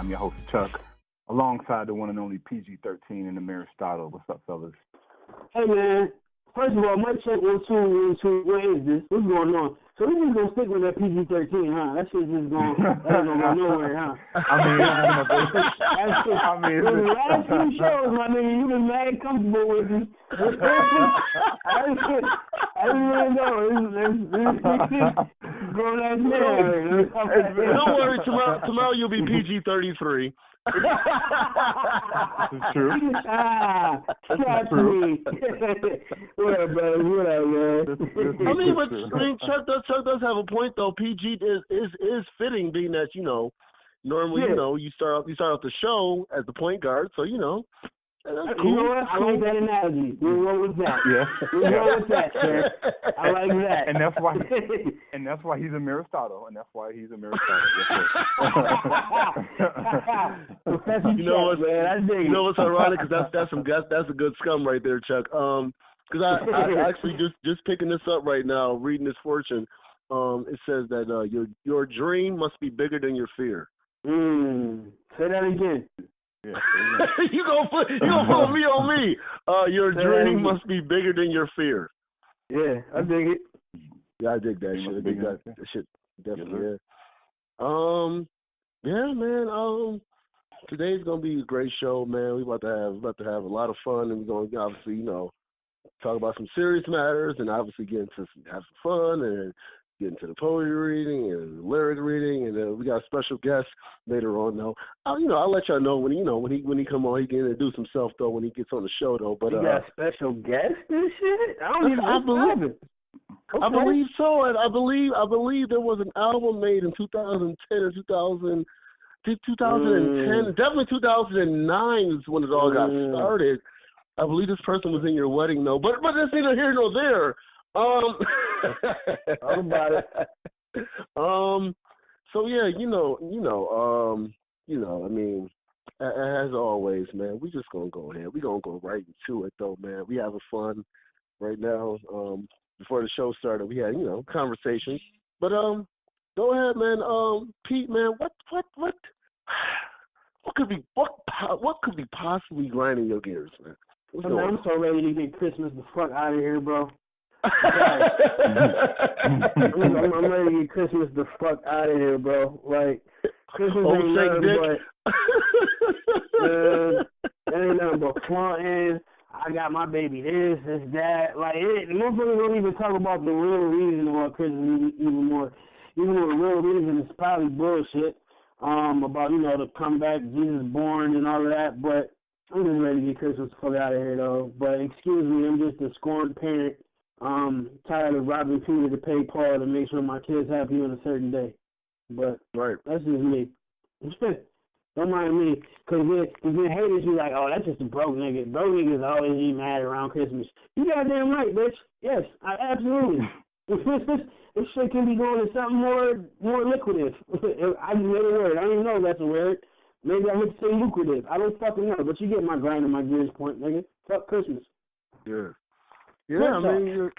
I'm your host, Chuck, alongside the one and only PG-13 and Amir. What's up, fellas? Hey, man. First of all, my check 1, 2, 1, 2. What is this? What's going on? So we just gonna stick with that PG-13, huh? That shit's just going to go nowhere, huh? I mean, the last few shows, my nigga, you been mad comfortable with me. I didn't really know. It's grown ass man. Don't worry, tomorrow you'll be PG-33. This is true. That's true. What up, brother? What up, man? I mean, Chuck does have a point though. PG is fitting, being that normally you start off the show as the point guard, so that's cool. You know what? I like that analogy. We'll roll with that. Yeah. We'll roll with that, sir. I like that. And that's why he's a Aristotle. And that's why he's a Aristotle. Professor Chuck, man. I dig it. You know what's ironic? Because that's a good scum right there, Chuck. Because I actually just picking this up right now, reading this fortune. It says that your dream must be bigger than your fear. Say that again. Yeah, you gonna put me on me. Your dream must be bigger than your fear. Yeah, I dig it. Yeah, I dig that shit. I dig that shit. Definitely. Yeah, man. Today's gonna be a great show, man. We about to have a lot of fun, and we're gonna obviously, talk about some serious matters, and obviously have some fun and get into the poetry reading and lyric reading, and we got a special guest later on. Though, I'll let y'all know when he come on. He can introduce himself though when he gets on the show though. But you got a special guest and shit. I believe it. Okay. I believe so, and I believe there was an album made in 2010 or 2010, definitely 2009 is when it all got started. I believe this person was in your wedding though, but that's neither here nor there. All about it. So yeah, I mean, as always, man, we just gonna go ahead. We gonna go right into it though, man. We having fun right now. Before the show started, we had conversations. But go ahead, man. Pete, man, what could be possibly grinding your gears, man? I'm so ready to get Christmas the fuck out of here, bro. I'm ready to get Christmas the fuck out of here, bro. Like, Christmas ain't nothing but ain't nothing but flaunting. I got my baby this, that. Like, the motherfuckers don't even talk about the real reason about Christmas even more. Even though the real reason is probably bullshit. About, the comeback, Jesus born and all of that, but I'm just ready to get Christmas the fuck out of here, though. But excuse me, I'm just a scorned parent. Tired of robbing Peter to pay Paul to make sure my kid's happy on a certain day. But that's just me. Don't mind me. Because then haters be like, oh, that's just a broke nigga. Broke niggas always be mad around Christmas. You goddamn right, bitch. Yes, absolutely. This shit can be going to something more lucrative. I just made a word. I don't even know if that's a word. Maybe I would say lucrative. I don't fucking know. But you get my grind and my gears point, nigga. Fuck Christmas. Yeah. Yeah, I mean,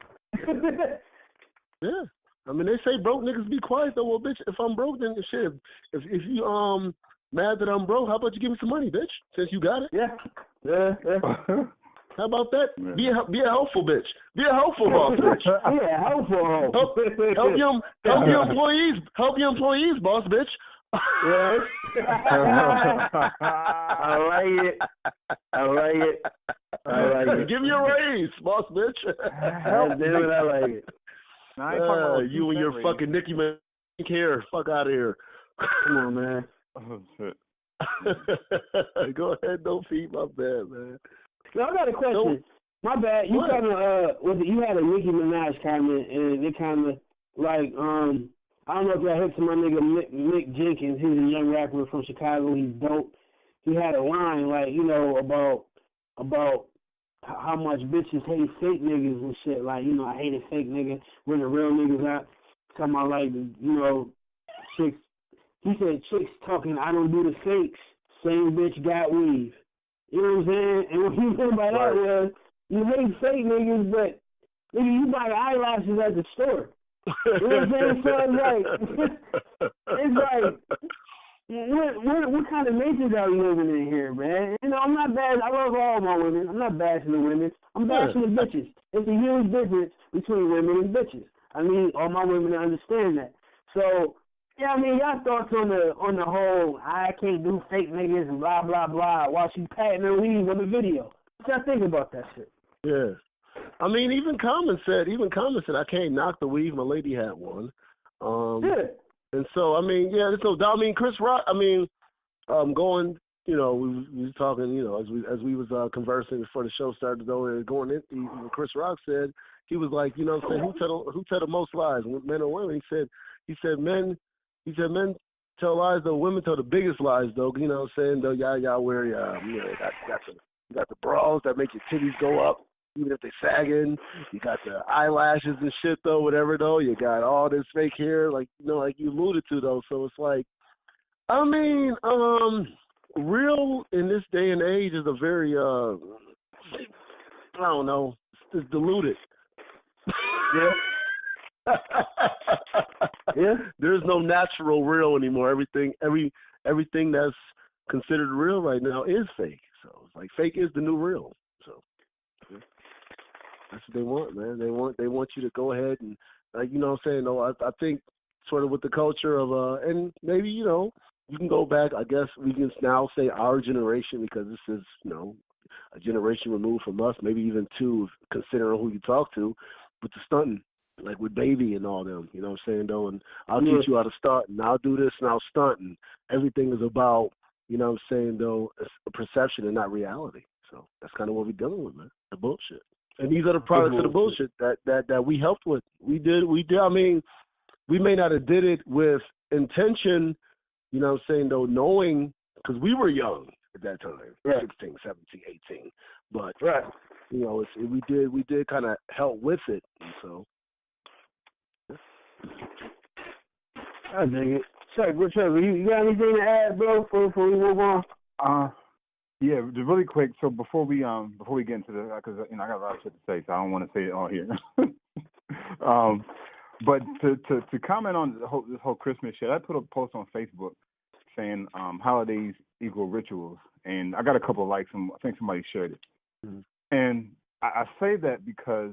yeah. I mean, they say broke niggas be quiet though. Well, bitch, if I'm broke, then shit. If you mad that I'm broke, how about you give me some money, bitch? Since you got it. Yeah. How about that? Yeah. Be a helpful bitch. Be a helpful boss, bitch. Yeah, helpful. Help your employees, boss, bitch. Yeah. I like it. Give me a raise, boss, bitch. Damn it, I like it. You and your fucking Nicki man hair. Fuck out of here. Come on, man. Oh, shit. Go ahead, don't feed my bad, man. No, I got a question. My bad. You kind of you had a Nicki Minaj comment, and it kind of like I don't know if y'all heard from my nigga Mick Jenkins. He's a young rapper from Chicago. He's dope. He had a line like about how much bitches hate fake niggas and shit. Like I hate a fake nigga when the real niggas out. Talking about like chicks. He said chicks talking. I don't do the fakes. Same bitch got weave. You know what I'm saying? And what he meant by that was, you hate fake niggas, but nigga, you buy eyelashes at the store. You know what I'm saying? So it's like, what kind of nations are we living in here, man? You know, I'm not bad. I love all my women. I'm not bashing the women. I'm bashing the bitches. It's a huge difference between women and bitches. I need all my women to understand that. So, yeah, I mean, y'all thoughts on the whole I can't do fake niggas and blah blah blah while she patting her weave on the video. What y'all think about that shit? Yeah. I mean, even Common said I can't knock the weave. My lady had one. Yeah. And so, I mean, yeah, there's no doubt. I mean, Chris Rock, I mean, going, you know, we was talking, you know, as we was conversing before the show started, going in, Chris Rock said, he was like, you know what I'm saying, who tell the most lies, men or women? He said men tell lies, though women tell the biggest lies, though, you know what I'm saying, though y'all wear, you know, you got the bras that make your titties go up, even if they sagging. You got the eyelashes and shit, though, whatever, though. You got all this fake hair, like, you know, like you alluded to, though. So it's like, I mean, real in this day and age is a very, I don't know, it's diluted. Yeah. Yeah. There's no natural real anymore. Everything that's considered real right now is fake. So it's like fake is the new real. So. Yeah. That's what they want, man. They want you to go ahead and, like, you know what I'm saying? No, I think sort of with the culture of, and maybe, you know, you can go back, I guess we can now say our generation, because this is, you know, a generation removed from us, maybe even two, considering who you talk to, with the stunting, like with Baby and all them, you know what I'm saying, though, and I'll teach you how to stunt, and I'll do this, and I'll stunt, and everything is about, you know what I'm saying, though, a perception and not reality. So that's kind of what we're dealing with, man, the bullshit. And these are the products of the bullshit that we helped with. We did. I mean, we may not have did it with intention, you know what I'm saying, though, knowing, because we were young at that time, right. 16, 17, 18. But, right. You know, we did kind of help with it. And so. I dig it. Trevor, you got anything to add, bro, before we move on? Yeah, just really quick. So before we get into the, because you know I got a lot of shit to say, so I don't want to say it all here. But to comment on this whole Christmas shit, I put a post on Facebook saying holidays equal rituals, and I got a couple of likes, and I think somebody shared it. Mm-hmm. And I say that because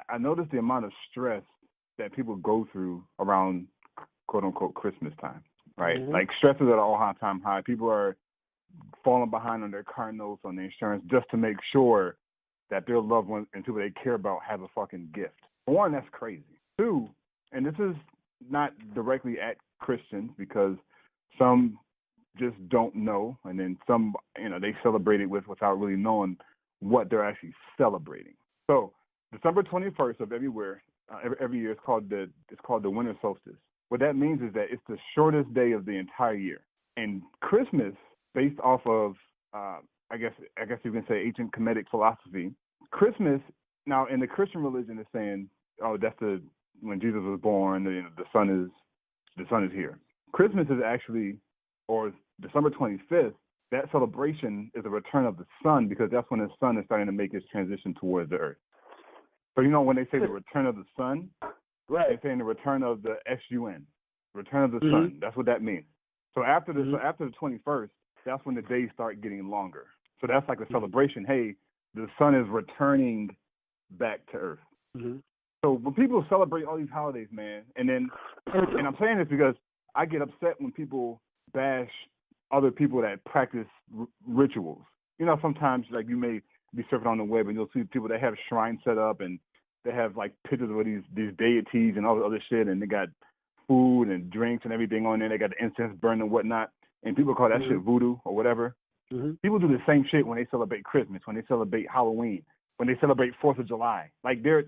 I noticed the amount of stress that people go through around quote unquote Christmas time, right? Mm-hmm. Like stress is at an all-time high. People are falling behind on their car notes, on their insurance, just to make sure that their loved ones and people they care about have a fucking gift. One, that's crazy. Two, and this is not directly at Christians, because some just don't know, and then some, you know, they celebrate it without really knowing what they're actually celebrating. So December 21st of every year is called the winter solstice. What that means is that it's the shortest day of the entire year. And Christmas, based off of, I guess you can say ancient Kemetic philosophy, Christmas, now in the Christian religion is saying, oh, that's when Jesus was born, the sun is here. Christmas is actually, or December 25th, that celebration is a return of the sun, because that's when the sun is starting to make its transition towards the earth. So, you know, when they say the return of the sun, right, they're saying the return of the sun, return of the mm-hmm. sun. That's what that means. So after the 21st, that's when the days start getting longer. So that's like a celebration. Hey, the sun is returning back to earth. Mm-hmm. So when people celebrate all these holidays, man, and I'm saying this because I get upset when people bash other people that practice rituals. You know, sometimes like you may be surfing on the web and you'll see people that have shrines set up and they have like pictures of these deities and all the other shit, and they got food and drinks and everything on there. They got the incense burning and whatnot, and people call that mm-hmm. shit voodoo or whatever. Mm-hmm. People do the same shit when they celebrate Christmas, when they celebrate Halloween, when they celebrate 4th of July. Like they're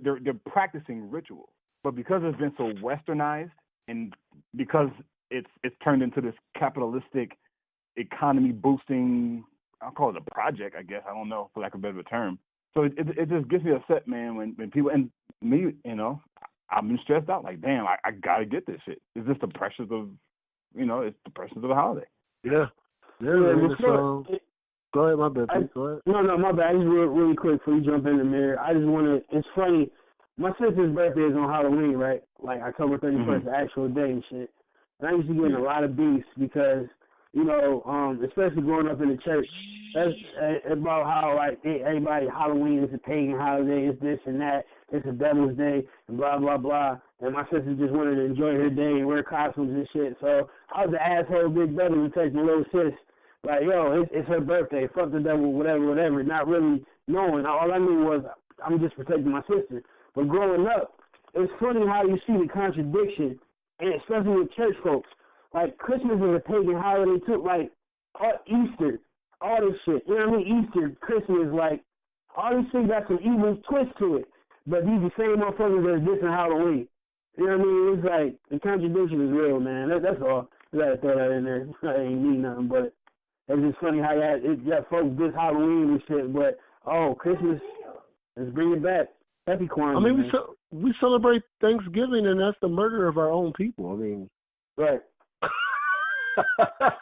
practicing rituals, but because it's been so westernized and because it's turned into this capitalistic economy boosting, I'll call it a project, I guess. I don't know, for lack of a better term. So it just gets me upset, man, when people, and me, you know, I've been stressed out. Like, damn, I gotta get this shit. It's just the pressures of, you know, it's the pressures of the holiday. Yeah. Go ahead, my bad. Go ahead. No, my bad. Just really quick before you jump in, Amir. I just want to, it's funny, my sister's birthday is on Halloween, right? Like October 31st, mm-hmm. the actual day and shit. And I used to get in a lot of beefs because especially growing up in the church. That's about how like everybody Halloween is a pagan holiday, it's this and that, it's a devil's day, and blah blah blah. And my sister just wanted to enjoy her day and wear costumes and shit. So I was the asshole big brother who takes my little sis like, yo, it's her birthday, fuck the devil, whatever. Not really knowing. All I knew was I'm just protecting my sister. But growing up, it's funny how you see the contradiction, and especially with church folks. Like Christmas is a pagan holiday too. Like Easter. All this shit. You know what I mean? Easter, Christmas, like, all these things got some evil twist to it. But these the same motherfuckers that's different Halloween. You know what I mean? It's like, the contradiction is real, man. That's all. You gotta throw that in there. That ain't mean nothing, but it's just funny how you got folks this Halloween and shit, but, Christmas, let's bring it back. Happy Kwanzaa, I mean, we celebrate Thanksgiving, and that's the murder of our own people. I mean. Right.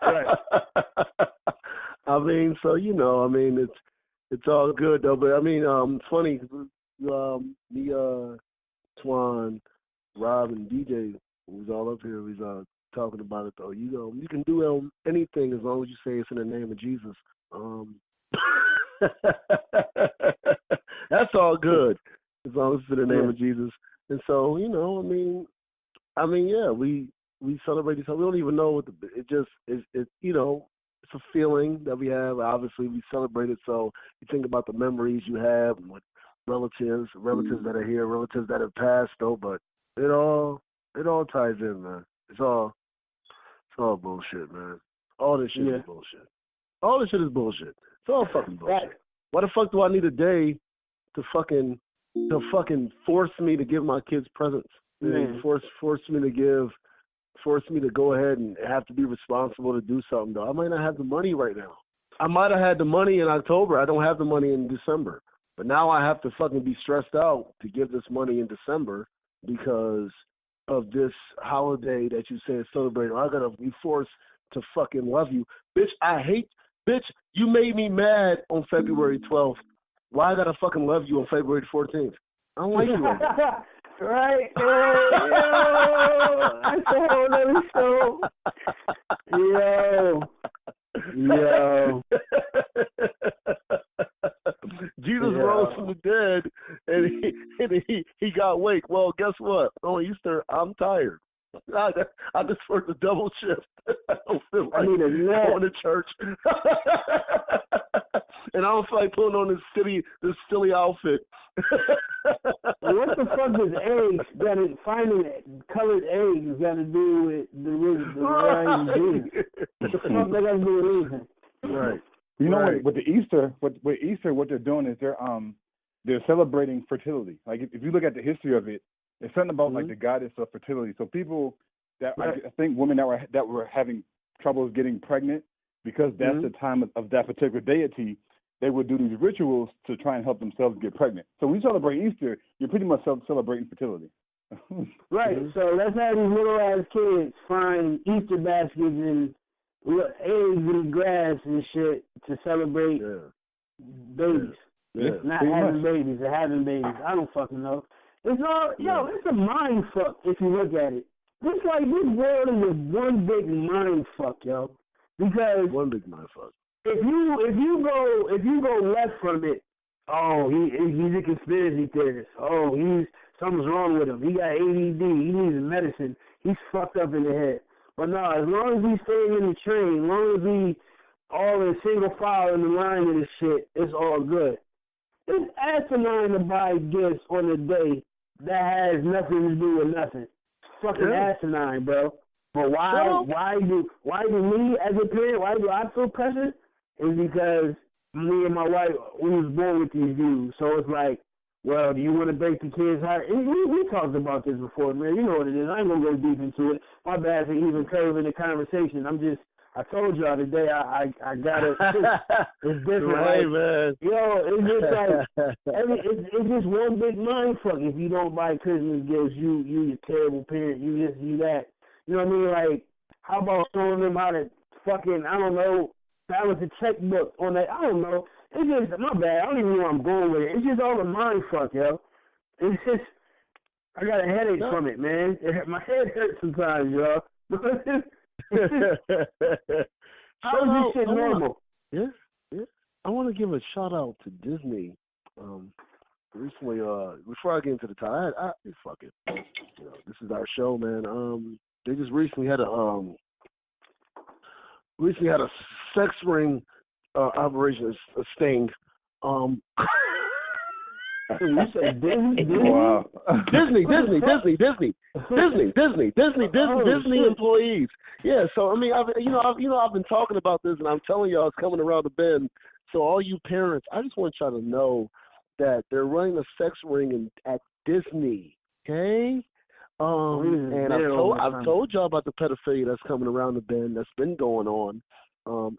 Right. I mean, so it's all good though. But I mean, it's funny. Me, Twan, Rob, and DJ was all up here. We was talking about it though. You can do anything as long as you say it's in the name of Jesus. That's all good as long as it's in the name of Jesus. And so yeah, we celebrate each other. We don't even know what it's a feeling that we have. Obviously, we celebrate it. So you think about the memories you have with relatives that are here, relatives that have passed, though. But it all ties in, man. It's all bullshit, man. All this shit is bullshit. All this shit is bullshit. It's all fucking bullshit. Right. Why the fuck do I need a day to fucking force me to give my kids presents? Force me to go ahead and have to be responsible to do something, though. I might not have the money right now. I might have had the money in October. I don't have the money in December. But now I have to fucking be stressed out to give this money in December because of this holiday that you say is celebrated. I gotta be forced to fucking love you. Bitch, you made me mad on February 12th. Why I gotta fucking love you on February 14th? I don't like you like that. Right, that's a whole other show. Yo. Jesus rose from the dead, and he got wake. Well, guess what? On Easter, I'm tired. I just worked a double shift. I don't feel like going to church. And I don't feel like putting on this silly outfit. What the fuck does eggs finding colored eggs got to do with the rising Jesus? What the fuck they got to do with anything? Right. You know what? With Easter, what they're doing is they're celebrating fertility. Like if you look at the history of it, it's something about like the goddess of fertility. So people I think women that were having troubles getting pregnant because that's the time of that particular deity. They would do these rituals to try and help themselves get pregnant. So when you celebrate Easter, you're pretty much celebrating fertility. Right. So let's have these little ass kids find Easter baskets and eggs in grass and shit to celebrate babies. Yeah. Not having babies or having babies. I don't fucking know. It's all it's a mind fuck if you look at it. This world is one big mind fuck, yo. Because one big mind fuck. If you go left from it, he's a conspiracy theorist. Something's wrong with him. He got ADD. He needs medicine. He's fucked up in the head. But no, as long as we stay in the train, as long as we all in single file in the line of this shit, it's all good. It's asinine to buy gifts on a day that has nothing to do with nothing. It's fucking asinine, bro. But why do me as a parent, why do I feel pressure? Is because me and my wife, we was born with these views. So it's like, well, do you want to break the kid's heart? And we talked about this before, man. You know what it is. I ain't going to go deep into it. My bad for even curving the conversation. I told y'all today I got it. It's different. Right, man. Yo, it's just like, it's just one big mind fuck. If you don't buy Christmas gifts, you a terrible parent. You this, you that. You know what I mean? Like, how about showing them how to fucking, I don't know, balance a checkbook on that? I don't know. It's just, my bad. I don't even know where I'm going with it. It's just all a mind fuck, yo. It's just, I got a headache from it, man. My head hurts sometimes, yo. How is this shit normal? Yeah. I want to give a shout out to Disney. Recently, before I get into the time, fuck it. This is our show, man. They just recently had a sex ring operation, a sting. You said Disney? Wow. Disney employees. Yeah, so I mean, I've been talking about this, and I'm telling y'all, it's coming around the bend. So all you parents, I just want y'all to know that they're running a sex ring at Disney. Okay. And I've told y'all about the pedophilia that's coming around the bend, that's been going on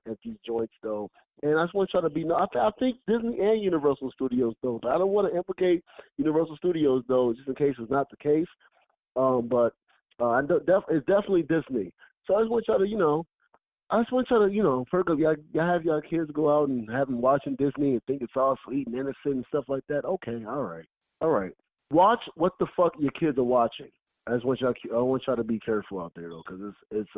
at these joints, though. And I just want y'all to be. I think Disney and Universal Studios, though. But I don't want to implicate Universal Studios, though, just in case it's not the case. But it's definitely Disney. So I just want y'all to, perk up. Y'all have y'all kids go out and have them watching Disney and think it's all sweet and innocent and stuff like that. Okay, all right. Watch what the fuck your kids are watching. I want y'all to be careful out there, though, because it's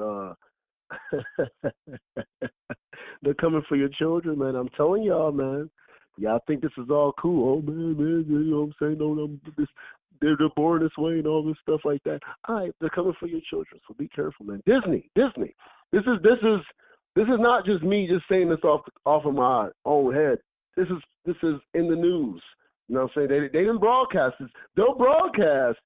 they're coming for your children, man. I'm telling y'all, man. Y'all think this is all cool. Oh, man, you know what I'm saying? No, they're born this way and all this stuff like that. All right, they're coming for your children, so be careful, man. Disney. This is not just me just saying this off of my own head. This is in the news. You know what I'm saying? They didn't broadcast this. They'll broadcast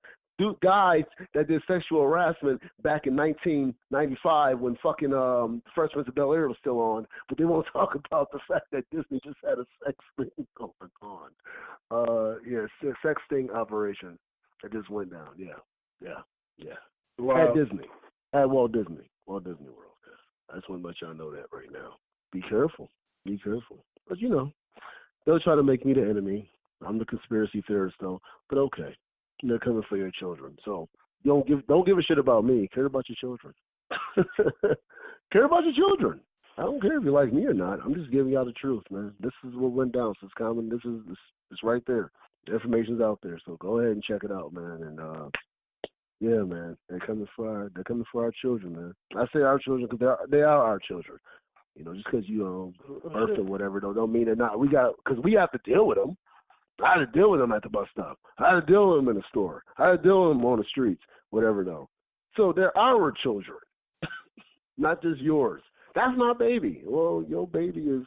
guys that did sexual harassment back in 1995 when fucking Fresh Prince of Bel-Air was still on, but they won't talk about the fact that Disney just had a sex thing going on. Sex sting operation that just went down. Yeah. Wow. At Disney, at Walt Disney World. I just want to let y'all know that right now. Be careful. But they'll try to make me the enemy. I'm the conspiracy theorist, though. But okay. They're coming for your children. So don't give a shit about me. Care about your children. Care about your children. I don't care if you like me or not. I'm just giving y'all the truth, man. This is what went down. So it's common. It's right there. The information's out there. So go ahead and check it out, man. And yeah, man, they're coming for our children, man. I say our children because they are our children. Just because you birth or whatever, don't mean they're not. Because we have to deal with them. I had to deal with them at the bus stop. I had to deal with them in the store. I had to deal with them on the streets, whatever, though. So they're our children, not just yours. That's my baby. Well, your baby is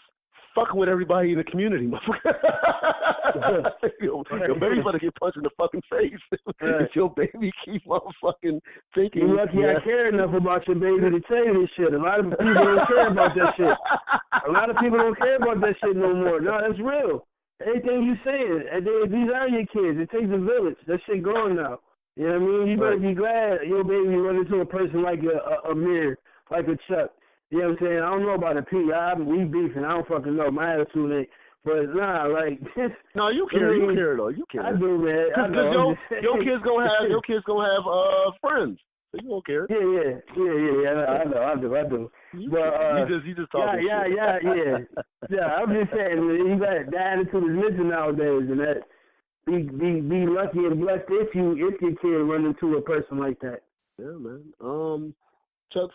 fucking with everybody in the community, motherfucker. Your baby about to get punched in the fucking face. If your baby keep motherfucking thinking. You're lucky I care enough about your baby to tell you this shit. A lot of people don't care about that shit. A lot of people don't care about that shit no more. No, that's real. Anything you saying, these are your kids. It takes a village. That shit gone now. You know what I mean? You better be glad your baby run into a person like a Amir, like a Chuck. You know what I'm saying? I don't know about a P. We beefing. I don't fucking know. My attitude ain't. But nah, like no, you care. You care though. You care. I do, man. Because your kids gonna have friends. So you don't care. Yeah. I do. But you just talking. Yeah. I'm just saying, you got the attitude is missing nowadays, and that be lucky and blessed if your kid run into a person like that. Yeah, man. Chuck,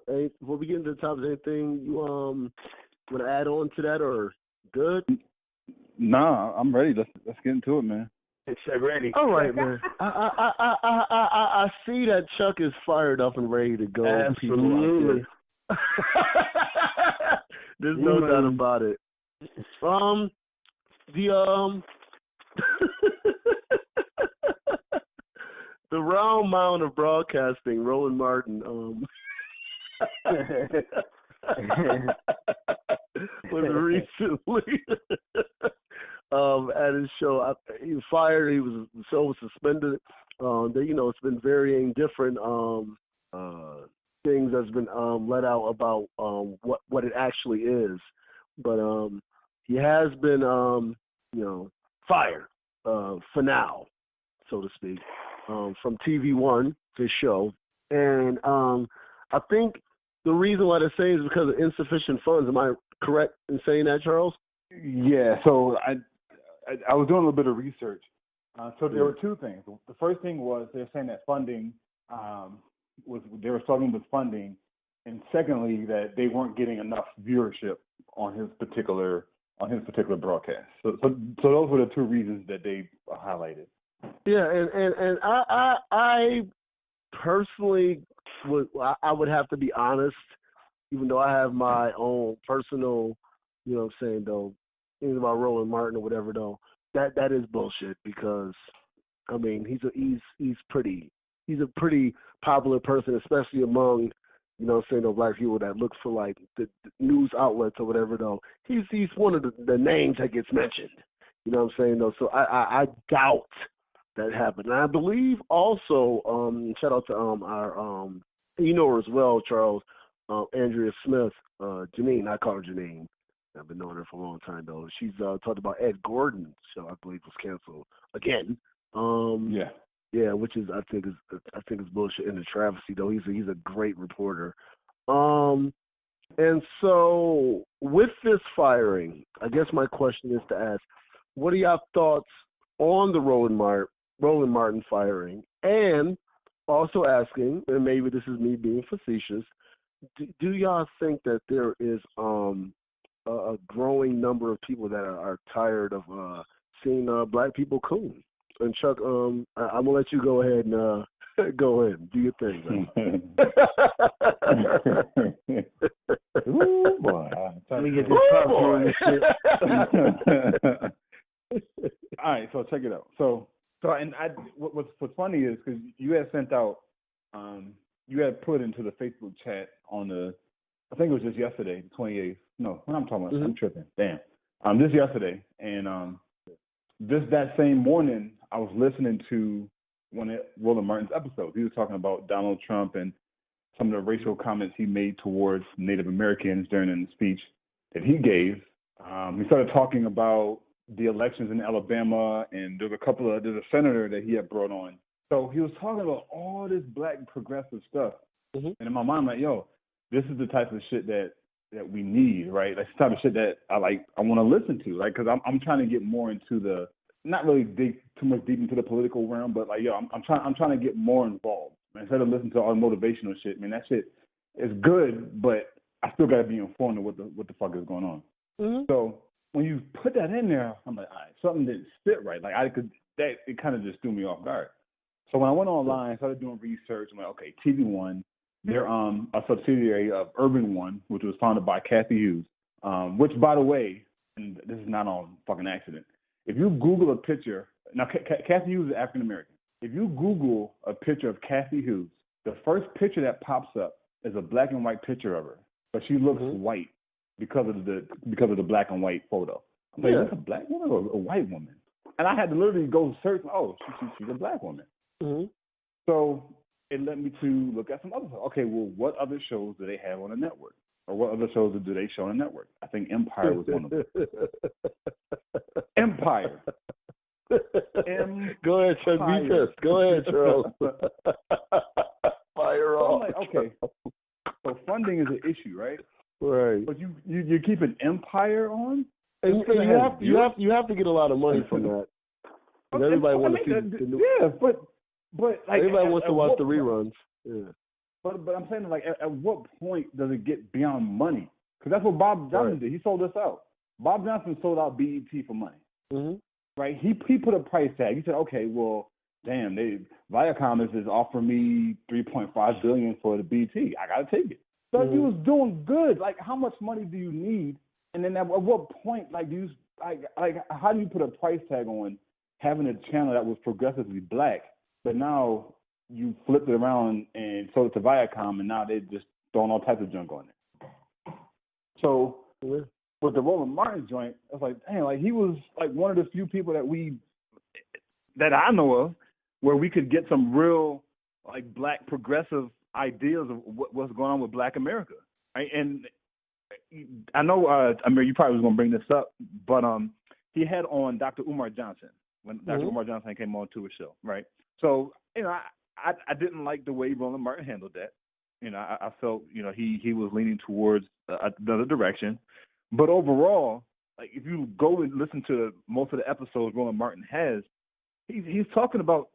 hey, before we get into the topics, anything you want to add on to that, or good? Nah, I'm ready. Let's get into it, man. It's ready. All right, man. I see that Chuck is fired up and ready to go. Absolutely. There's no doubt about it. The round mound of broadcasting, Roland Martin, was recently at his show. He was fired. The show was suspended. It's been varying different things that's been let out about what it actually is, but he has been fired for now, so to speak, from TV One, his show, and I think the reason why they're saying is because of insufficient funds. Am I correct in saying that, Charles? Yeah. So I was doing a little bit of research. So there were two things. The first thing was they're saying that funding they were struggling with funding, and secondly, that they weren't getting enough viewership on his particular broadcast. So those were the two reasons that they highlighted. Yeah, and I personally would have to be honest, even though I have my own personal, you know what I'm saying, though, things about Roland Martin or whatever, though, that is bullshit, because I mean he's a pretty popular person, especially among, you know what I'm saying, those black people that look for like the news outlets or whatever, though. He's one of the names that gets mentioned. You know what I'm saying, though. So I doubt that happened. And I believe also, shout out to our you know her as well, Charles, Andrea Smith, Janine, I call her Janine. I've been knowing her for a long time, though. She's talked about Ed Gordon's show, I believe, was canceled again. Yeah, which is I think is bullshit and a travesty, though. He's a great reporter. And so with this firing, I guess my question is to ask, what are y'all thoughts on the Roland Martin firing? And also asking, and maybe this is me being facetious, do y'all think that there is a growing number of people that are tired of seeing black people coon? And Chuck, I'm gonna let you go ahead and go ahead and do your thing. Ooh, boy. Let me get this popcorn and shit. All right, so check it out. So and what's funny is because you had sent out, you had put into the Facebook chat on I think it was just yesterday, the 28th. No, what I'm talking about, I'm tripping. Damn. This yesterday, and that same morning, I was listening to one of Roland Martin's episodes. He was talking about Donald Trump and some of the racial comments he made towards Native Americans during the speech that he gave. He started talking about the elections in Alabama, and there's a senator that he had brought on. So he was talking about all this black progressive stuff. And in my mind, I'm like, yo, this is the type of shit that we need, right? That's the type of shit that I want to listen to, like, because I'm trying to get more into the, not really dig too much deep into the political realm, but like, yo, I'm trying to get more involved. Instead of listening to all the motivational shit, man, that shit is good, but I still got to be informed of what the fuck is going on. So when you put that in there, I'm like, all right, something didn't fit right. Like it kind of just threw me off guard. So when I went online, started doing research, I'm like, okay, TV One, they're a subsidiary of Urban One, which was founded by Kathy Hughes, which, by the way, and this is not on fucking accident. If you Google a picture, now Kathy Hughes is African American. If you Google a picture of Kathy Hughes, the first picture that pops up is a black and white picture of her, but she looks white because of the black and white photo. I'm like, that's a black woman or a white woman? And I had to literally go search. Oh, she's a black woman. So it led me to look at some other stuff. Okay, well, what other shows do they have on the network? Or what other shows do they show on the network? I think Empire was one of them. Empire. Go ahead, Chuck. Be pissed. Go ahead, Charles. Fire off. I'm like, okay. So funding is an issue, right? Right. But you keep an Empire on? And you have to get a lot of money from that. And everybody wants to see the new. Yeah, but like everybody wants to watch the reruns. Yeah. But I'm saying, like, at what point does it get beyond money? Because that's what Bob Johnson did. He sold us out. Bob Johnson sold out BET for money. Right? He put a price tag. He said, okay, well, damn, Viacom is offering me $3.5 billion for the BET. I gotta take it. So he was doing good. Like, how much money do you need? And then at what point, like, do you how do you put a price tag on having a channel that was progressively black, but now you flipped it around and sold it to Viacom, and now they're just throwing all types of junk on it. So with the Roland Martin joint, I was like, damn, like, he was like one of the few people that I know of where we could get some real, like, black progressive ideas of what's going on with Black America, right? And I know, Amir, you probably was going to bring this up, but he had on Dr. Umar Johnson when Dr. Umar Johnson came on to his show, right? So, you know, I didn't like the way Roland Martin handled that. You know, I felt, you know, he was leaning towards another direction. But overall, like, if you go and listen to most of the episodes Roland Martin has, he's talking about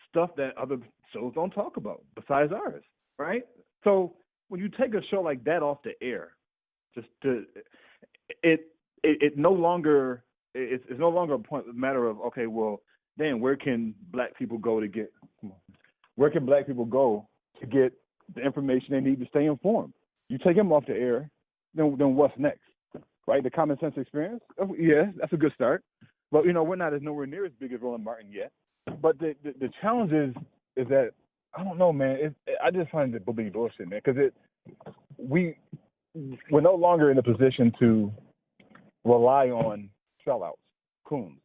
stuff that other shows don't talk about besides ours, right? So when you take a show like that off the air, it no longer it's no longer a matter of, okay, well, then where can black people go to get the information they need to stay informed? You take them off the air, then what's next? Right? The Common Sense Experience? Yeah, that's a good start. But, we're not nowhere near as big as Roland Martin yet. But the challenge is that, I don't know, man. I just find it believe bullshit, man, because we're no longer in a position to rely on sellouts, coons.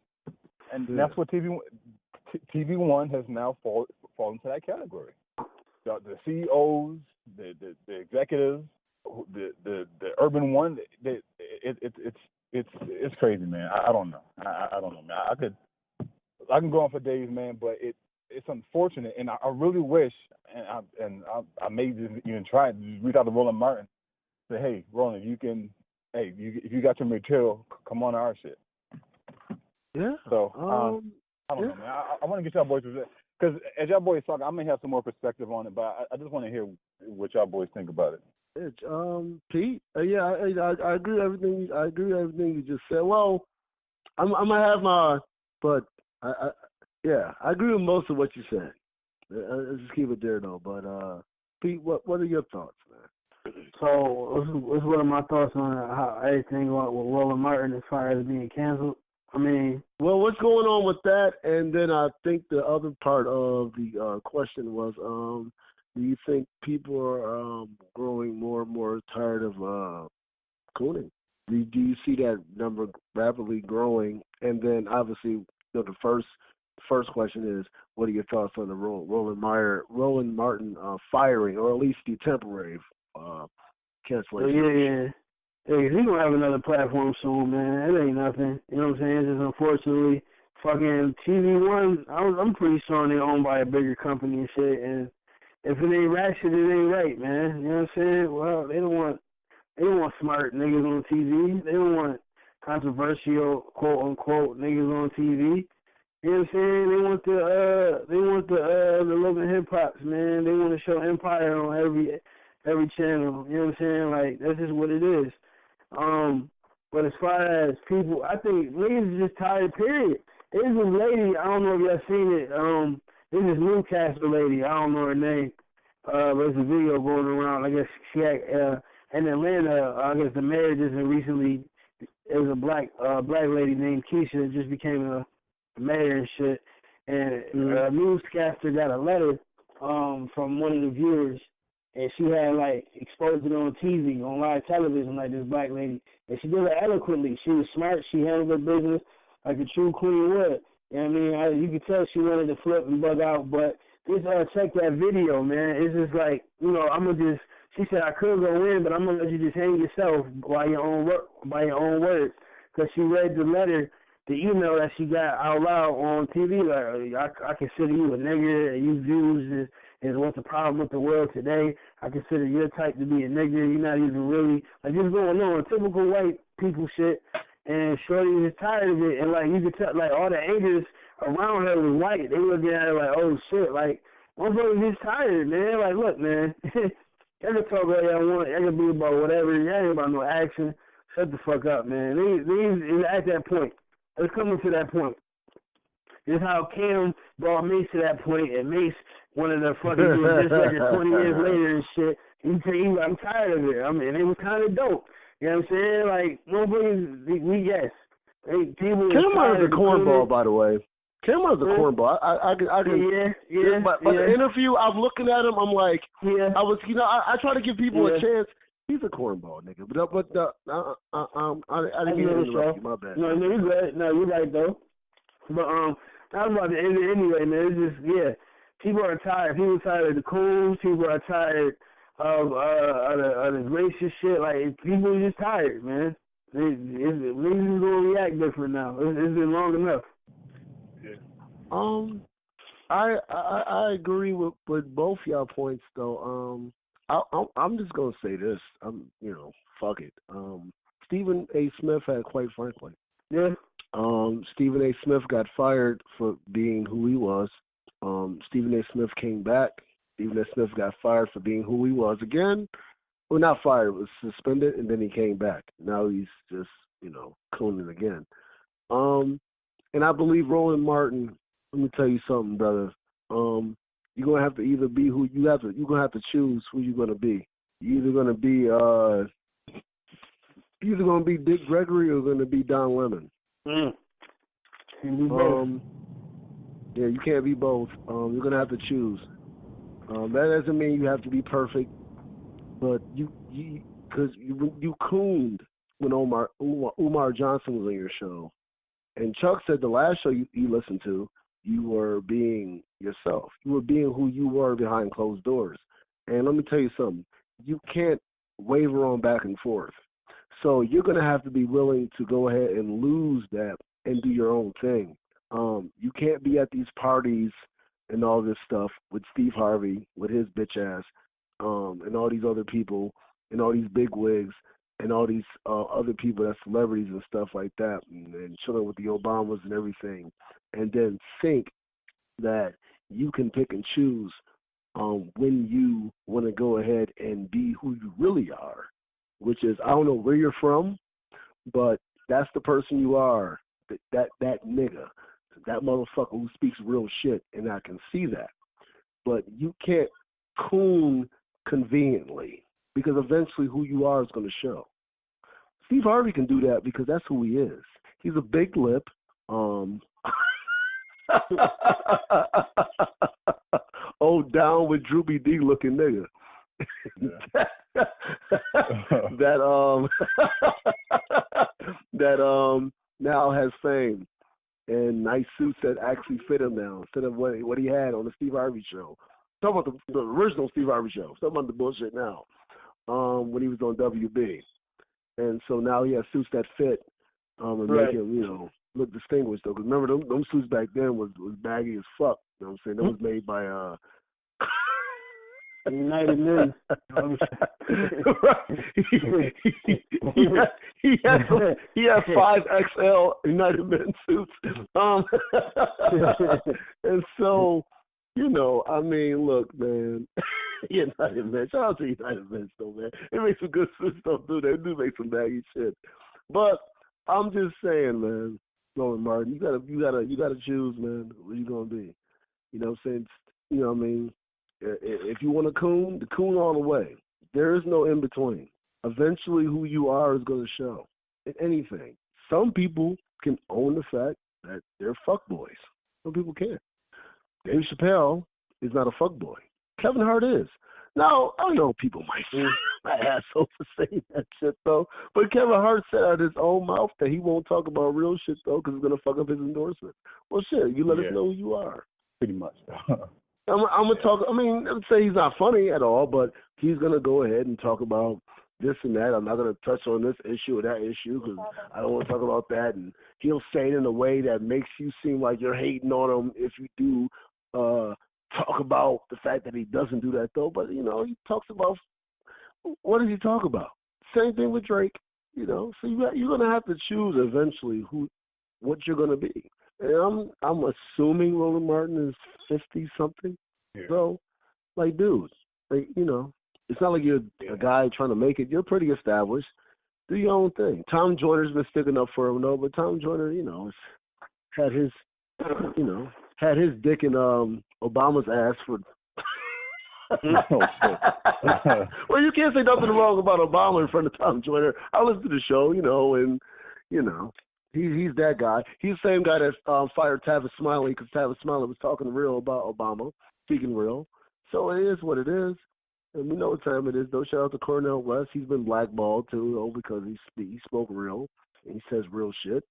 And that's what TV One has now fallen into that category. The CEOs, the executives, the urban one, it's crazy, man. I don't know. I don't know, man. I can go on for days, man, but it's unfortunate, and I really wish, and I may even try to reach out to Roland Martin, say, hey, Roland, if you got your material, come on to our shit. Yeah. So I don't know, man. I want to get y'all boys, because as y'all boys talk, I may have some more perspective on it, but I just want to hear what y'all boys think about it. Pete, I agree with everything. I agree with everything you just said. Well, I'm gonna have my, but I agree with most of what you said. Let's just keep it there though. But Pete, what are your thoughts, man? So, what's one of my thoughts on how everything went with Roland Martin as far as being canceled? I mean, well, what's going on with that? And then I think the other part of the question was, do you think people are growing more and more tired of cooning? Do you see that number rapidly growing? And then obviously, the first question is, what are your thoughts on the Roland Martin firing, or at least the temporary cancellation? Yeah, he's going to have another platform soon, man. It ain't nothing. You know what I'm saying? It's just unfortunately, fucking TV One, I'm pretty sure they're owned by a bigger company and shit. And if it ain't ratchet, it ain't right, man. You know what I'm saying? Well, they don't want smart niggas on TV. They don't want controversial, quote unquote, niggas on TV. You know what I'm saying? They want the Logan hip hops, man. They want to show Empire on every channel. You know what I'm saying? Like, that's just what it is. But as far as people, I think niggas are just tired, period. There's this lady, I don't know if y'all seen it, there's this Newcastle lady, I don't know her name, there's a video going around, I guess she had, in Atlanta, I guess the mayor just recently, there was a black lady named Keisha that just became a mayor and shit, and a newscaster got a letter, from one of the viewers, and she had, like, exposed it on TV, on live television, like this black lady. And she did it eloquently. She was smart. She handled her business like a true queen would. You know what I mean? You could tell she wanted to flip and bug out. But just check that video, man. It's just like, she said, I could go in, but I'm going to let you just hang yourself by your own words. Because she read the letter, the email that she got out loud on TV. Like, I consider you a nigger, and you views is what's the problem with the world today. I consider your type to be a nigger. You're not even really, like, just going on typical white people shit. And Shorty was tired of it. And, like, you could tell, like, all the angels around her was white. They looking at her like, oh, shit. Like, motherfuckers just tired, man. Like, look, man. Y'all can talk about y'all want. Y'all can be about whatever. Y'all ain't about no action. Shut the fuck up, man. They at that point. It's coming to that point. This is how Cam brought Mace to that point, and Mace wanted to fucking do this record 20 years later and shit. I'm tired of it. I mean, it was kind of dope. You know what I'm saying? Like, motherfuckers, we guess. Cameron's a cornball, by the way. Cameron's a cornball. I can. Yeah. But the interview, I'm looking at him. I'm like, I try to give people a chance. He's a cornball, nigga. But I didn't mean to interrupt you. My bad. No, you're good. No, you're right though. But I was about to end it anyway, man. It's just people are tired. People are tired of the coons. People are tired of the racist shit. Like, people are just tired, man. Niggas is gonna react different now. It's been long enough. I agree with both y'all points though. I'm just gonna say this. Fuck it. Stephen A. Smith had, quite frankly. Yeah. Stephen A. Smith got fired for being who he was. Stephen A. Smith came back. Stephen A. Smith got fired for being who he was again. well, not fired, was suspended, and then he came back. Now he's just, cooning again. And I believe Roland Martin. Let me tell you something, brother. You're gonna have to either be who you have to. You're gonna have to choose who you're gonna be. You're either gonna be Dick Gregory or gonna be Don Lemon. Yeah, you can't be both. You're gonna have to choose. That doesn't mean you have to be perfect, but you cooned when Umar Johnson was on your show, and Chuck said the last show you listened to, you were being yourself. You were being who you were behind closed doors. And let me tell you something. You can't waver on back and forth. So you're going to have to be willing to go ahead and lose that and do your own thing. You can't be at these parties and all this stuff with Steve Harvey, with his bitch ass, and all these other people, and all these big wigs, and all these other people that's celebrities and stuff like that, and chilling with the Obamas and everything, and then think that you can pick and choose when you want to go ahead and be who you really are, which is, I don't know where you're from, but that's the person you are, that nigga, that motherfucker who speaks real shit, and I can see that. But you can't coon conveniently, because eventually who you are is going to show. Steve Harvey can do that because that's who he is. He's a big lip. Old down with droopy D looking nigga. Yeah. that now has fame and nice suits that actually fit him now instead of what he had on the Steve Harvey show. Talking about the original Steve Harvey show. Talking about the bullshit now. When he was on WB. And so now he has suits that fit and make him, look distinguished, though. Because remember, them suits back then was baggy as fuck. You know what I'm saying? That was made by United Men. he had 5XL United Men suits. And so, I mean, look, man. United Men. Shout out to United Men, though, man. They make some good stuff, too. They do make some baggy shit. But I'm just saying, man, Roland Martin, you gotta choose, man, where you gonna be. You know what I'm saying? You know what I mean? If you want to coon, the coon all the way. There is no in between. Eventually, who you are is going to show in anything. Some people can own the fact that they're fuckboys. Some people can't. Dave Chappelle is not a fuckboy. Kevin Hart is. Now, I know people might say my asshole for saying that shit, though. But Kevin Hart said out of his own mouth that he won't talk about real shit, though, because it's going to fuck up his endorsement. Well, shit, you let us know who you are. Pretty much. I'm going to talk, I would say he's not funny at all, but he's going to go ahead and talk about this and that. I'm not going to touch on this issue or that issue because I don't want to talk about that. And he'll say it in a way that makes you seem like you're hating on him if you do talk about the fact that he doesn't do that, though. But, he talks about, what does he talk about? Same thing with Drake, So you're going to have to choose eventually what you're going to be. And I'm assuming Roland Martin is 50-something. Yeah. So, dude, it's not like you're a guy trying to make it. You're pretty established. Do your own thing. Tom Joyner's been sticking up for him, though, but Tom Joyner, had his dick in Obama's ass for. Well, you can't say nothing wrong about Obama in front of Tom Joyner. I listen to the show, and he's that guy. He's the same guy that fired Tavis Smiley because Tavis Smiley was talking real about Obama, speaking real. So it is what it is. And we know what time it is, though. Shout out to Cornel West. He's been blackballed, too, because he spoke real and he says real shit.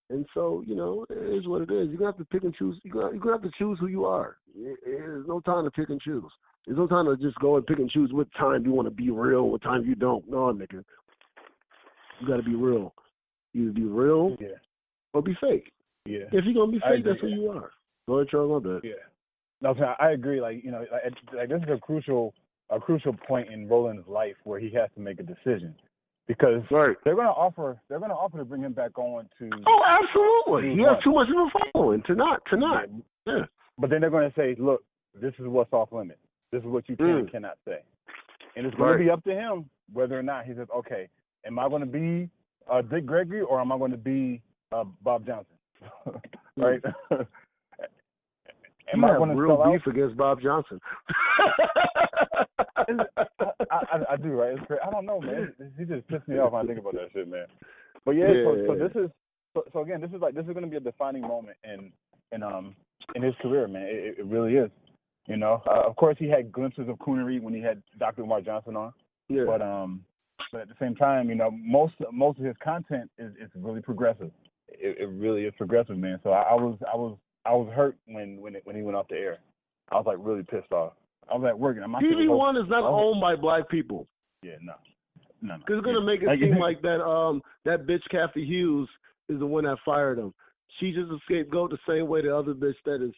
And so, it is what it is. You're going to have to pick and choose. You're going to have to choose who you are. There's no time to pick and choose. There's no time to just go and pick and choose what time you want to be real, what time you don't. No, nigga. You got to be real. Either be real or be fake. Yeah. If you're going to be fake, that's who you are. Go ahead, Charles, my bad. Yeah. No, I agree. This is a crucial point in Roland's life where he has to make a decision. Because they're going to offer to bring him back on to. Oh, absolutely! He has too much of a following to not. Yeah. But then they're going to say, "Look, this is what's off limits. This is what you can and cannot say," and it's going to be up to him whether or not he says, okay, am I going to be Dick Gregory or am I going to be Bob Johnson? Right? Am I going to real beef against Bob Johnson? I do, right? It's great. I don't know, man. He just pissed me off when I think about that shit, man. But yeah. So this is so again, this is going to be a defining moment in his career, man. It really is. You know, of course he had glimpses of coonery when he had Dr. Umar Johnson on. Yeah. But at the same time, you know, most of his content is really progressive. It really is progressive, man. So I was hurt when he went off the air. I was like really pissed off. I was at work. TV One is not owned by black people. Yeah, no. Because it's gonna make it seem like that bitch Kathy Hughes is the one that fired him. She just a scapegoat the same way the other bitch that is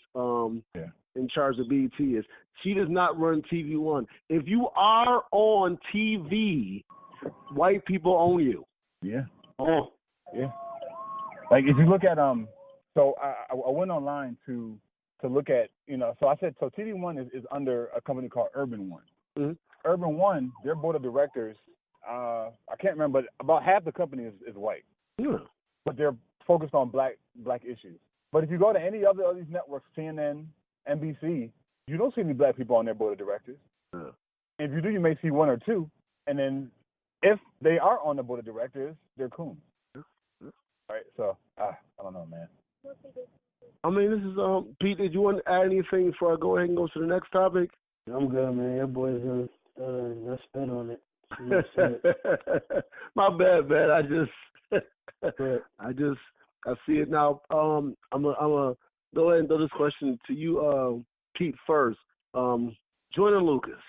in charge of BET is. She does not run TV One. If you are on TV, white people own you. Yeah. Oh. Yeah. Like if you look at so I went online to look at, you know, so I said so TV One is under a company called Urban One. Mm-hmm. Urban One, their board of directors, I can't remember, but about half the company is white. Yeah. But they're focused on black issues. But if you go to any other of these networks, CNN, NBC, you don't see any black people on their board of directors. Yeah. And if you do, you may see one or two. And then if they are on the board of directors, they're coons. Right? So I don't know, man. I mean, this is Pete. Did you want to add anything before I go ahead and go to the next topic? I'm good, man. Your boys I spit on it. My bad, man. I see it now. I'm gonna go ahead and throw this question to you, Pete, first. Joyner Lucas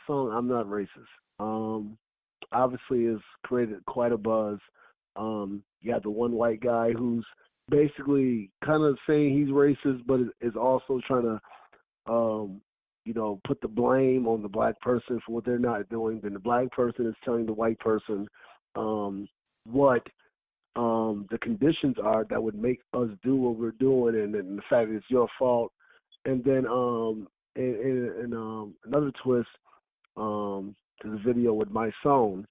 song "I'm Not Racist." Obviously has created quite a buzz. You have the one white guy who's basically kind of saying he's racist, but is also trying to, put the blame on the black person for what they're not doing. Then the black person is telling the white person what the conditions are that would make us do what we're doing, and the fact that it's your fault. And then in another twist, to the video with My Song.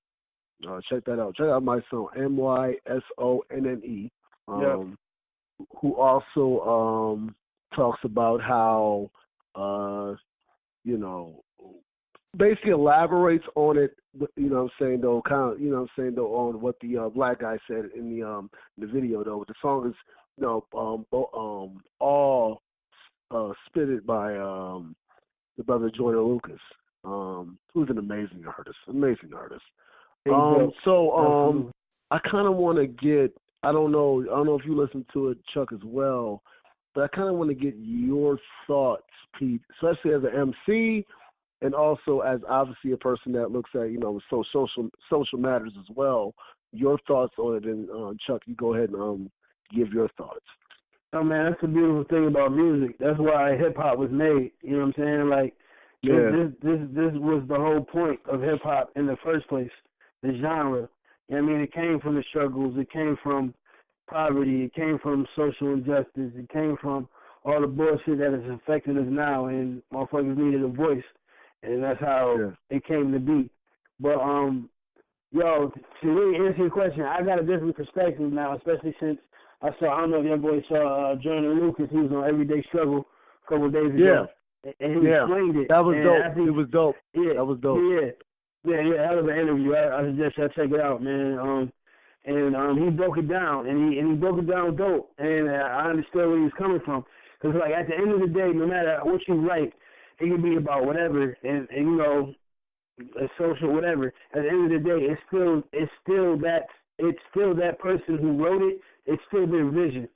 Check that out. Check out My Song, MYSONNE. Who also talks about how basically elaborates on it. You know what I'm saying though, on what the black guy said in the video though. The song is all spitted by the brother Joyner Lucas, who's an amazing artist. I kind of want to get. I don't know if you listen to it, Chuck, as well, but I kind of want to get your thoughts, Pete, especially as an MC and also as obviously a person that looks at, social matters as well. Your thoughts on it, and Chuck, you go ahead and give your thoughts. Oh man, that's the beautiful thing about music. That's why hip hop was made. You know what I'm saying? Like, this was the whole point of hip hop in the first place. The genre. I mean, it came from the struggles. It came from poverty. It came from social injustice. It came from all the bullshit that is affecting us now, and motherfuckers needed a voice, and that's how it came to be. But to really answer your question, I got a different perspective now, especially since I don't know if your boy saw Joyner Lucas. He was on Everyday Struggle a couple of days ago, and he explained it. That was dope. It was dope. Yeah, that was dope. Yeah, hell of an interview. I suggest y'all check it out, man. And he broke it down, and he broke it down dope. And I understood where he was coming from, because like at the end of the day, no matter what you write, it can be about whatever, and social whatever. At the end of the day, it's still that person who wrote it. It's still their vision.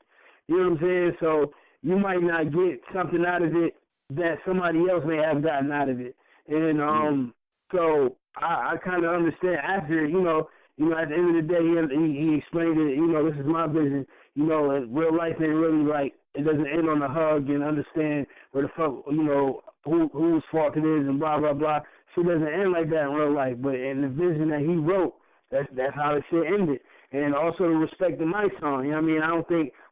You know what I'm saying? So you might not get something out of it that somebody else may have gotten out of it, and so I kind of understand after, at the end of the day, he explained it, this is my vision, real life ain't really like, it doesn't end on a hug and understand where the fuck, whose fault it is and blah, blah, blah. Shit doesn't end like that in real life, but in the vision that he wrote, that's how the shit ended. And also to respect My Song, you know what I mean?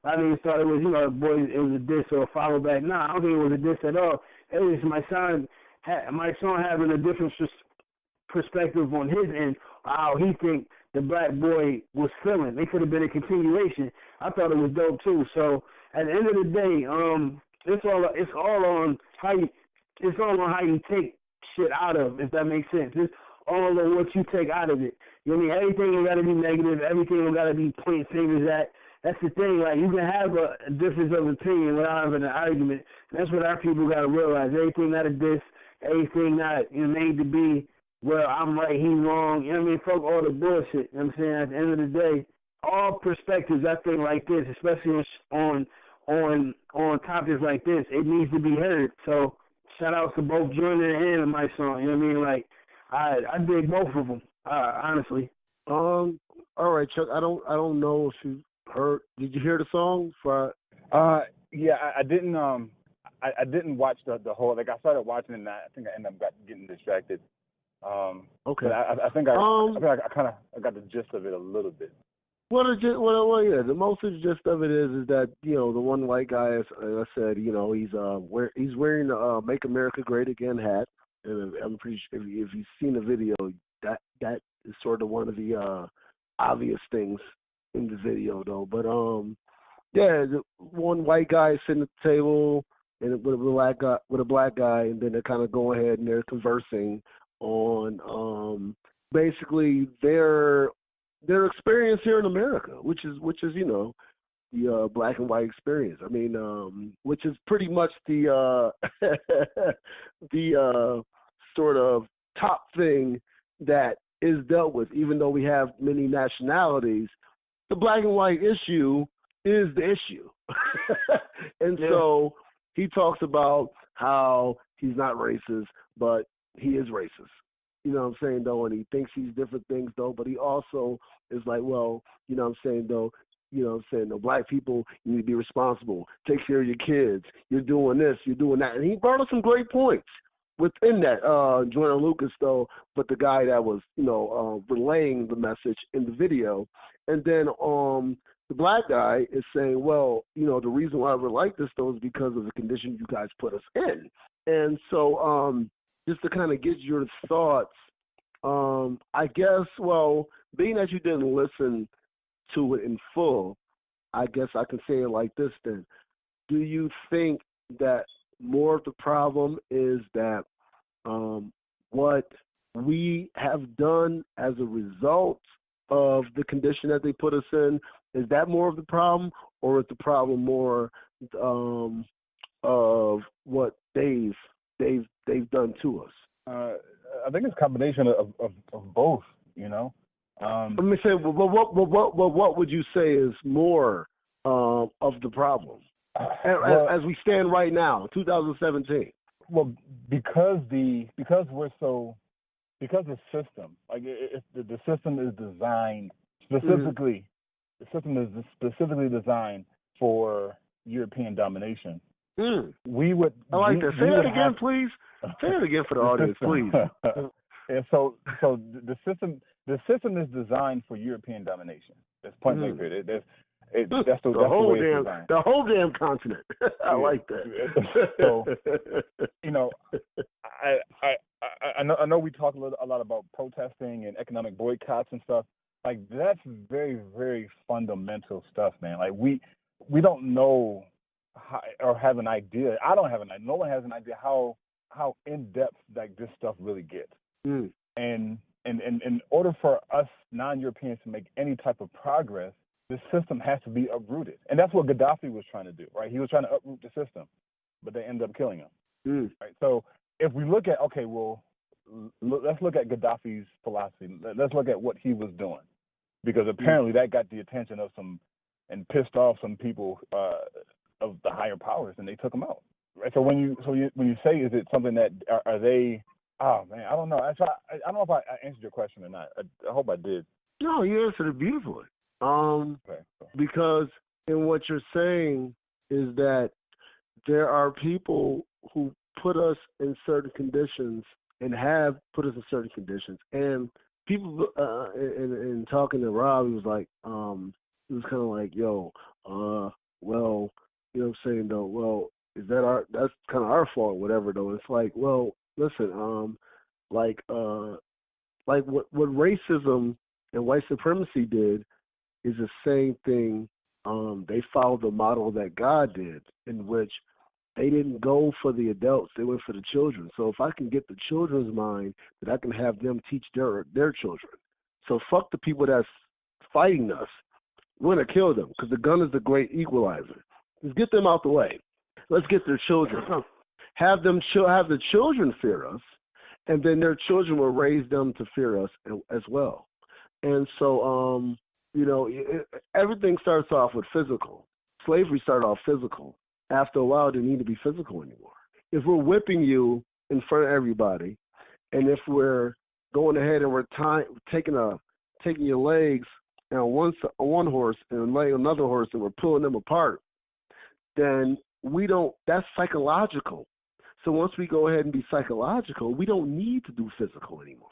I didn't thought it was, it was a diss or a follow back. Nah, I don't think it was a diss at all. It was My Song having a different perspective on his end, how he think the black boy was feeling. They could have been a continuation. I thought it was dope too. So at the end of the day, it's all on how you take shit out of, if that makes sense. It's all on what you take out of it. You know what I mean? Everything ain't gotta be negative, everything ain't gotta be pointing fingers at. That's the thing, like you can have a difference of opinion without having an argument. And that's what our people gotta realize. Everything not a diss, everything not made to be, well, I'm right, he's wrong. You know what I mean? Fuck all the bullshit. You know what I'm saying? At the end of the day, all perspectives, I think, like this, especially on topics like this, it needs to be heard. So shout out to both Joyner and my song. You know what I mean? Like I dig both of them, honestly. All right, Chuck. I don't know if you heard. Did you hear the song? Yeah, I didn't. I didn't watch the whole. Like I started watching it, and I think I ended up getting distracted. Okay. I think I kind of got the gist of it a little bit. Yeah. The most of the gist of it is that the one white guy, as I said, he's wearing the "Make America Great Again" hat, and I'm pretty sure if you've seen the video, that is sort of one of the obvious things in the video, though. But the one white guy sitting at the table and with a black guy, and then they kind of go ahead and they're conversing on basically their experience here in America, which is the black and white experience. I mean, which is pretty much the the sort of top thing that is dealt with. Even though we have many nationalities, the black and white issue is the issue. And so he talks about how he's not racist, but he is racist. You know what I'm saying, though, and he thinks he's different things, though, but he also is like, well, you know what I'm saying, though, black people, you need to be responsible. Take care of your kids. You're doing this, you're doing that. And he brought up some great points within that. Joyner Lucas, though, but the guy that was, relaying the message in the video. And then the black guy is saying, well, the reason why we're like this, though, is because of the condition you guys put us in. And so just to kind of get your thoughts, I guess, well, being that you didn't listen to it in full, I guess I can say it like this then. Do you think that more of the problem is that what we have done as a result of the condition that they put us in, is that more of the problem, or is the problem more of what they've done to us? I think it's a combination of both. Let me say, what would you say is more of the problem as we stand right now, 2017? Well, because the system, like the system is designed specifically, the system is specifically designed for European domination. We would. I like that. Say that again, please. Say it again for the audience, please. And so the system is designed for European domination. That's point blank period. That's the whole way it's designed. The whole damn continent. I like that. So I know we talk a lot about protesting and economic boycotts and stuff. Like that's very, very fundamental stuff, man. Like we don't know how, or have an idea. I don't have an idea. No one has an idea how in depth like this stuff really gets. And in order for us non-Europeans to make any type of progress, the system has to be uprooted. And that's what Gaddafi was trying to do, right? He was trying to uproot the system, but they ended up killing him. Right? So if we look at, let's look at Gaddafi's philosophy. Let's look at what he was doing, because apparently that got the attention of and pissed off some people of the higher powers, and they took him out. Right? So when you say, is it something that are they? Oh man, I don't know. I don't know if I answered your question or not. I hope I did. No, you answered it beautifully. Because in what you're saying is that there are people who put us in certain conditions and have put us in certain conditions, and people in talking to Rob, he was like, it was kind of like, well, you know what I'm saying, though, well, that's kind of our fault, whatever, though. It's like, well, listen, like what racism and white supremacy did is the same thing. They followed the model that God did, in which they didn't go for the adults, they went for the children. So if I can get the children's mind, that I can have them teach their children. So fuck the people that's fighting us. We're going to kill them because the gun is the great equalizer. Let's get them out the way. Let's get their children. Have the children fear us, and then their children will raise them to fear us as well. And so, everything starts off with physical. Slavery started off physical. After a while, it didn't need to be physical anymore. If we're whipping you in front of everybody, and if we're going ahead and we're taking your legs on one horse and laying another horse and we're pulling them apart, then that's psychological. So once we go ahead and be psychological, we don't need to do physical anymore.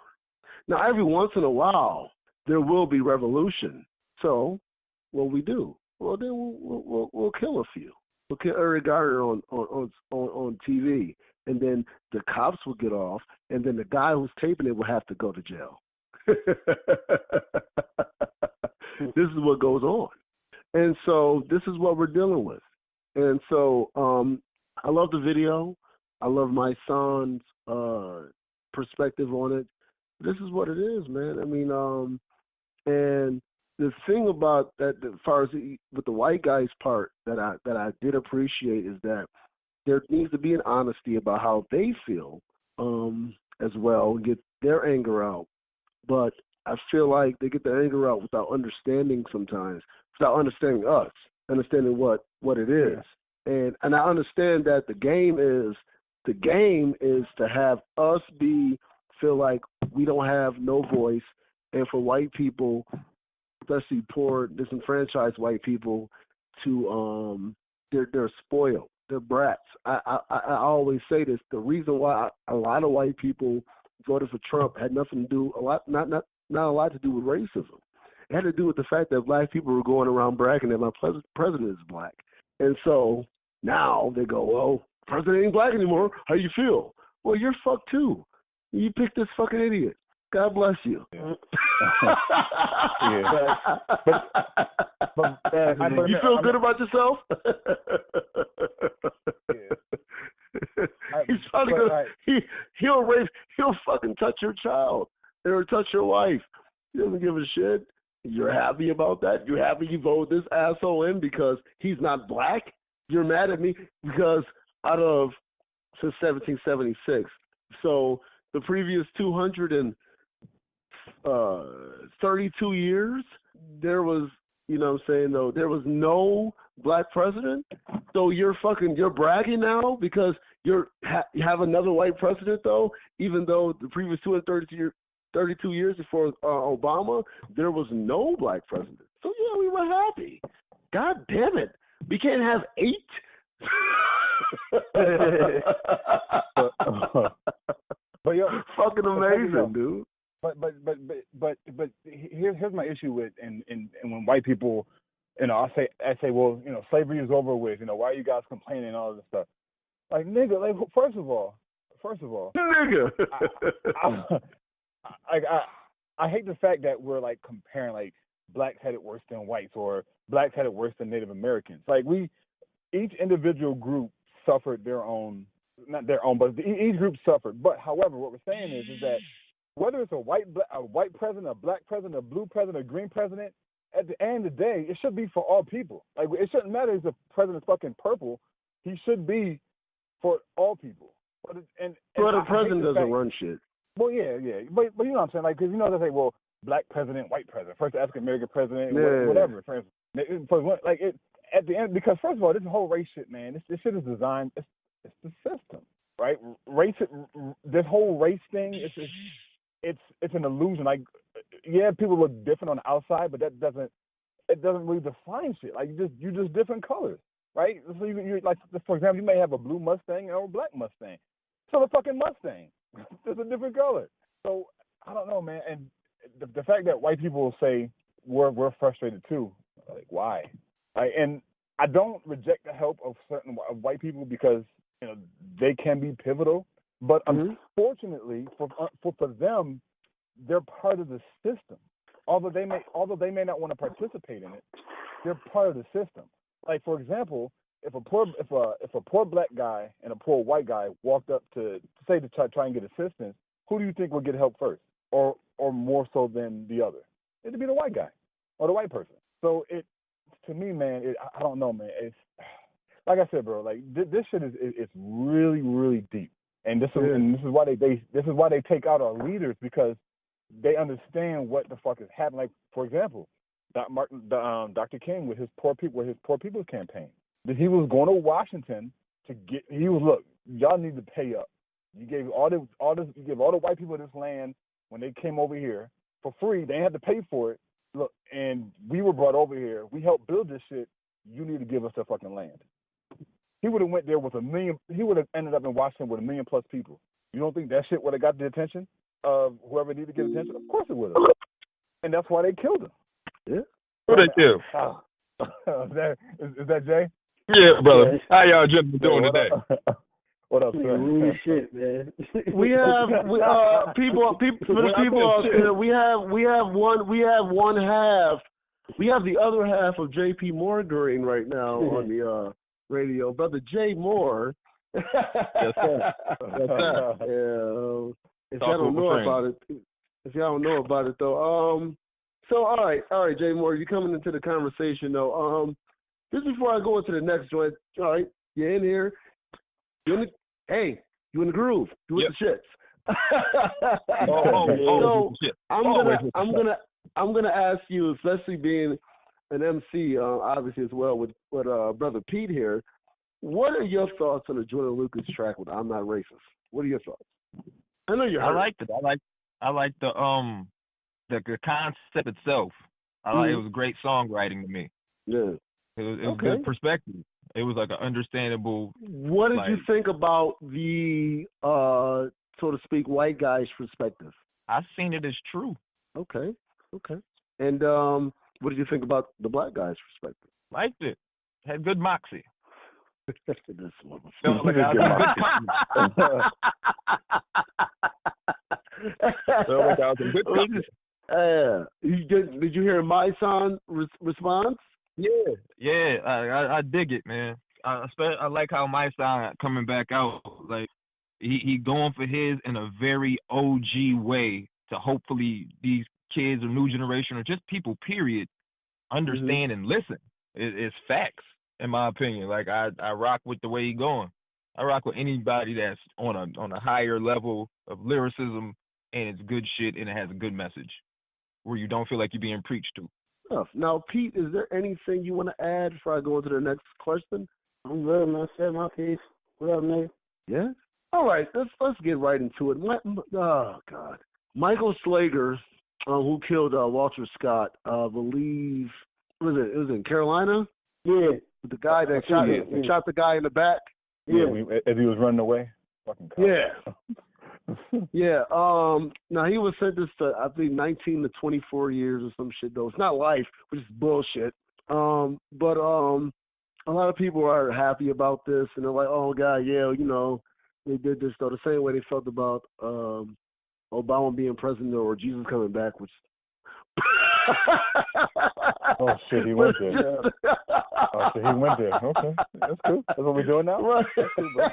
Now, every once in a while, there will be revolution. So what we do? Well, then we'll kill a few. We'll kill Eric Garner on TV, and then the cops will get off, and then the guy who's taping it will have to go to jail. This is what goes on. And so this is what we're dealing with. And so I love the video. I love my son's perspective on it. This is what it is, man. I mean, and the thing about that, as far as with the white guys part that I did appreciate, is that there needs to be an honesty about how they feel as well, and get their anger out. But I feel like they get their anger out without understanding sometimes, without understanding us, understanding what it is. Yeah. And I understand that the game is to have us feel like we don't have no voice, and for white people, especially poor, disenfranchised white people, to they're spoiled, they're brats. I always say this: the reason why a lot of white people voted for Trump had nothing to do not a lot to do with racism. It had to do with the fact that black people were going around bragging that my president is black, and so now they go, well, president ain't black anymore. How you feel? Well, you're fucked too. You picked this fucking idiot. God bless you. Yeah. But you feel good about yourself? He's probably he'll fucking touch your child or touch your wife. He doesn't give a shit. You're happy about that? You're happy you voted this asshole in because he's not black? You're mad at me because since 1776. So the previous 232 years, there was, there was no black president. So you're bragging now because you have another white president, though, even though the previous 232 years before Obama, there was no black president. So yeah, we were happy. God damn it. We can't have 8. But yo, fucking amazing, dude. But here's my issue with and when white people, I say, well, slavery is over with. Why are you guys complaining and all this stuff? Like, nigga, like first of all, nigga. I hate the fact that we're like comparing like blacks had it worse than whites or blacks had it worse than Native Americans. Like each individual group suffered their own, not their own, but each group suffered. But however, what we're saying is that whether it's a white president, a black president, a blue president, a green president, at the end of the day, it should be for all people. Like, it shouldn't matter if the president's fucking purple. He should be for all people. But the president doesn't run shit. Well, yeah. But you know what I'm saying? Like, because they say, well, black president, white president, first African American president, whatever. For instance, like at the end, because first of all, this whole race shit, man, this shit is designed. It's the system, right? This whole race thing, it's an illusion. Like, yeah, people look different on the outside, but it doesn't really define shit. Like, you just different colors, right? So you like, for example, you may have a blue Mustang or a black Mustang. So the fucking Mustang, it's a different color. So I don't know, man. And the fact that white people will say we're frustrated too, like, why? And I don't reject the help of certain white people because they can be pivotal. But unfortunately for them, they're part of the system. Although they may not want to participate in it, they're part of the system. Like, for example, if a poor black guy and a poor white guy walked up to try and get assistance, who do you think would get help first, or more so than the other? It'd be the white guy or the white person. So to me, man, I don't know, man. It's like I said, bro. Like this shit is really, really deep, and this is why they take out our leaders, because they understand what the fuck is happening. Like, for example, Dr. King with his Poor People's campaign. He was going to Washington look, y'all need to pay up. You gave all the white people this land when they came over here for free. They had to pay for it. Look, and we were brought over here. We helped build this shit. You need to give us the fucking land. He would have went there with 1 million. He would have ended up in Washington with 1 million plus people. You don't think that shit would have got the attention of whoever needed to get attention? Of course it would have. And that's why they killed him. Yeah. Who they kill? Is that Jay? Yeah, brother. How y'all gentlemen doing today? What up, sir? Shit, man. We have people for the people out there. We have one half. We have the other half of JP Morgan right now on the radio, brother Jay Moore. Yes, sir. Yes, sir. Yeah. If y'all don't know about it, though. So all right, Jay Moore, you coming into the conversation though. Just before I go into the next joint, all right, you're in here. You in the groove. You with the shits. So I'm gonna ask you, especially being an MC, obviously as well with brother Pete here. What are your thoughts on the Joyner Lucas track with "I'm Not Racist"? What are your thoughts? I know you heard. I liked it. I like the concept itself. It was great songwriting to me. Yeah. It was good perspective. It was like an understandable. What did you think about the, so to speak, white guy's perspective? I've seen it as true. Okay. And what did you think about the black guy's perspective? Liked it. Had good moxie. This Felt like I was in good company. Did you hear my son response? Yeah, I dig it, man. I like how my son coming back out. Like he going for his in a very OG way to hopefully these kids or new generation or just people, period, understand and listen. It's facts, in my opinion. Like I rock with the way he going. I rock with anybody that's on a higher level of lyricism and it's good shit and it has a good message where you don't feel like you're being preached to. Now, Pete, is there anything you want to add before I go into the next question? I'm good, man. Said my piece. What up, nigga? Yeah. All right, let's get right into it. Oh God, Michael Slager, who killed Walter Scott, believe it was in Carolina. Yeah. The guy that shot the guy in the back. Yeah. As he was running away. Fucking cop. Yeah. Yeah. Now he was sentenced to, I think, 19 to 24 years or some shit. Though it's not life, which is bullshit. But a lot of people are happy about this, and they're like, "Oh God, yeah, you know, they did this though." The same way they felt about Obama being president or Jesus coming back, which. Oh shit, he went there. Okay, that's cool. That's what we're doing now. Right. That's cool, bro.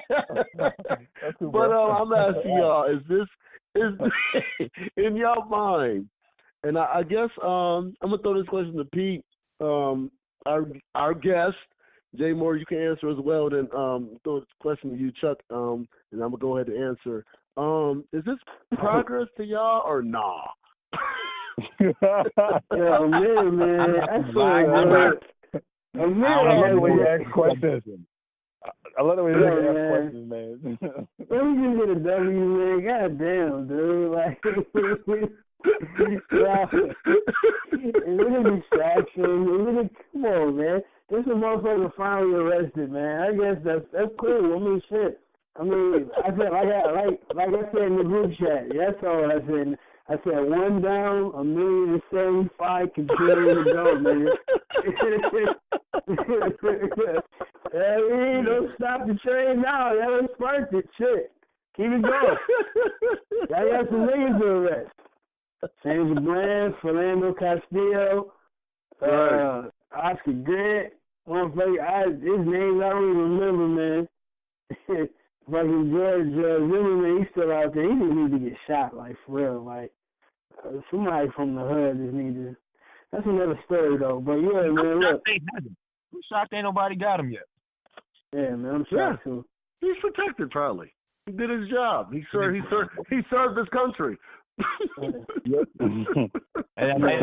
That's cool, But bro. I'm asking y'all, is in y'all mind? And I guess I'm gonna throw this question to Pete, our guest. Jay Moore, you can answer as well. Then throw this question to you, Chuck, and I'm gonna go ahead and answer. Is this progress to y'all or nah? Yeah, Amir, man. That's so good. Amir, I love the way you ask questions. I love the way you ask questions, man. Let me just get a W, man. God damn, dude. Like, it's a distraction. Come on, man. This is a motherfucker finally arrested, man. I guess that's cool. I mean, shit. I mean, I said, like I said in the group chat, that's all I said. I said, one down, 1,075,000 continuing to go, man. Don't stop the train now. That was sparked it. Shit. Keep it going. I got some niggas to arrest. Sandra Bland, Philando Castillo, Oscar Grant, his name I don't even remember, man. Fucking George Zimmerman, he's still out there. He just need to get shot, like, for real. Like, somebody from the hood just need to. That's another story, though. But, yeah, man, look. I'm shocked ain't nobody got him yet. Yeah, man, I'm shocked, too. He's protected, probably. He did his job. He served his country. And you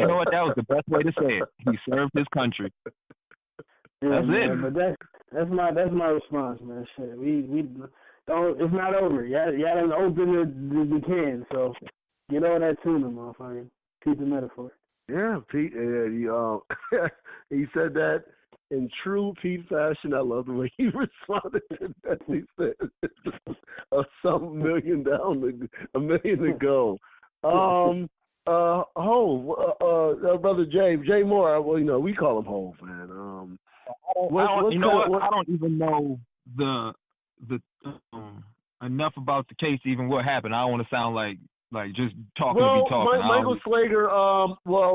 know what? That was the best way to say it. He served his country. Yeah, that's man, it. But that's my response, man. Shit, we don't. It's not over. Y'all done open the can. So get all that tuna, motherfucker. Keep the metaphor. Yeah, Pete. He said that in true Pete fashion. I love the way he responded to that. He said, "Some million down, a million to go." Brother Jay Moore. Well, we call him Hove, man. I don't even know the enough about the case to even what happened. I don't want to sound like just talking to be talking. Michael Slager.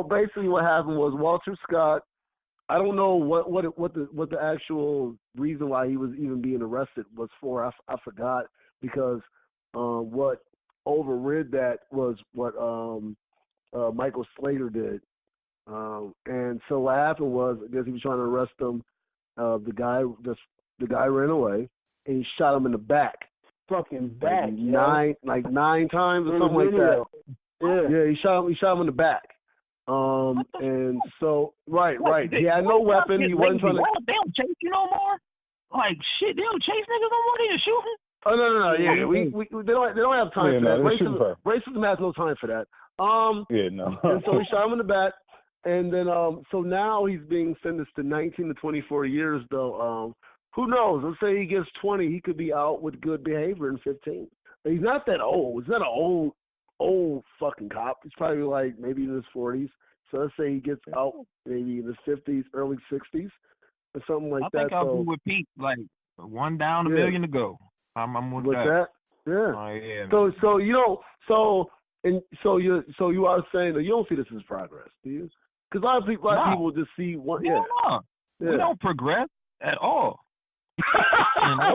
Basically what happened was Walter Scott. I don't know what the actual reason why he was even being arrested was for. I forgot, because what overrid that was what Michael Slater did. And so what happened was, I guess he was trying to arrest him. The guy ran away and he shot him in the back. Fucking back, like nine times or something like that. Yeah, he shot him in the back. And so right. He had no weapon. He wasn't trying to. They don't chase you no more. Like shit, they don't chase niggas no more. They just shooting. Oh no. Yeah, they don't have time for that. Racism has no time for that. No. And so he shot him in the back. And then, so now he's being sentenced to 19 to 24 years, though. Who knows? Let's say he gets 20, he could be out with good behavior in 15. He's not that old. He's not an old fucking cop. He's probably like maybe in his 40s. So let's say he gets out maybe in his 50s, early 60s, or something like that. I think I'll be with Pete. Like one down, a million to go. I'm with that. Yeah. Oh, yeah. So you know, so you are saying that you don't see this as progress, do you? Because a lot of people just see one. No. We don't progress at all.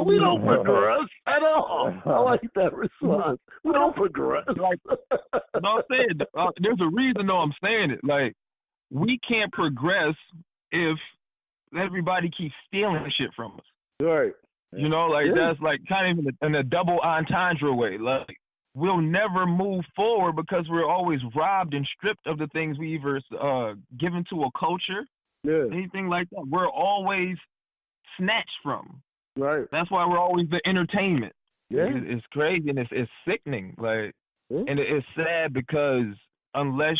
We don't progress at all. I like that response. We don't progress. I'm saying there's a reason though I'm saying it. Like, we can't progress if everybody keeps stealing shit from us. Right. That's like kind of in a double entendre way. Like, we'll never move forward because we're always robbed and stripped of the things we either given to a culture, anything like that. We're always snatched from. Right. That's why we're always the entertainment. Yeah. It's crazy and it's sickening. Like, and it's sad because unless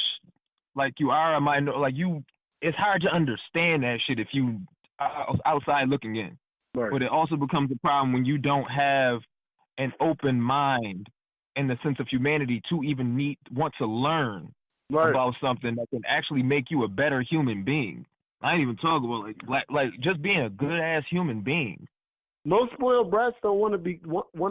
like you are a minority, it's hard to understand that shit if you outside looking in. Right. But it also becomes a problem when you don't have an open mind and the sense of humanity to even want to learn about something that can actually make you a better human being. I ain't even talking about like just being a good ass human being. Most spoiled brats don't want to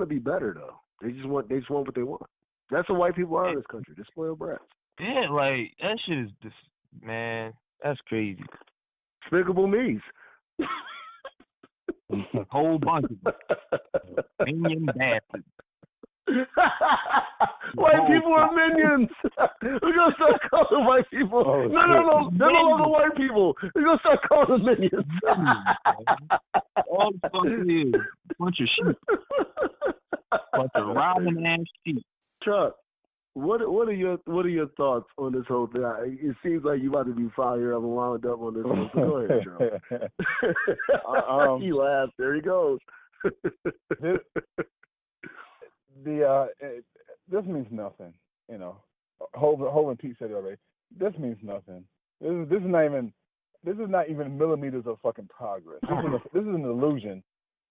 be better though. They just want what they want. That's what white people are in this country. They're spoiled brats. Yeah, like that shit is just, man, that's crazy. Despicable me's. A whole bunch of them. Minion bastards. White people are minions. We're gonna start calling white people. No, they're no longer white people. We're gonna start calling them minions. All the fuck is a bunch of sheep. Bunch of robbing ass sheep. Chuck, what are your thoughts on this whole thing? It seems like you about to be fired up and wound up on this one. So go ahead, Chuck. He laughed. There he goes. This means nothing, Hov and Pete said it already. This means nothing. This is not even millimeters of fucking progress. This is an illusion,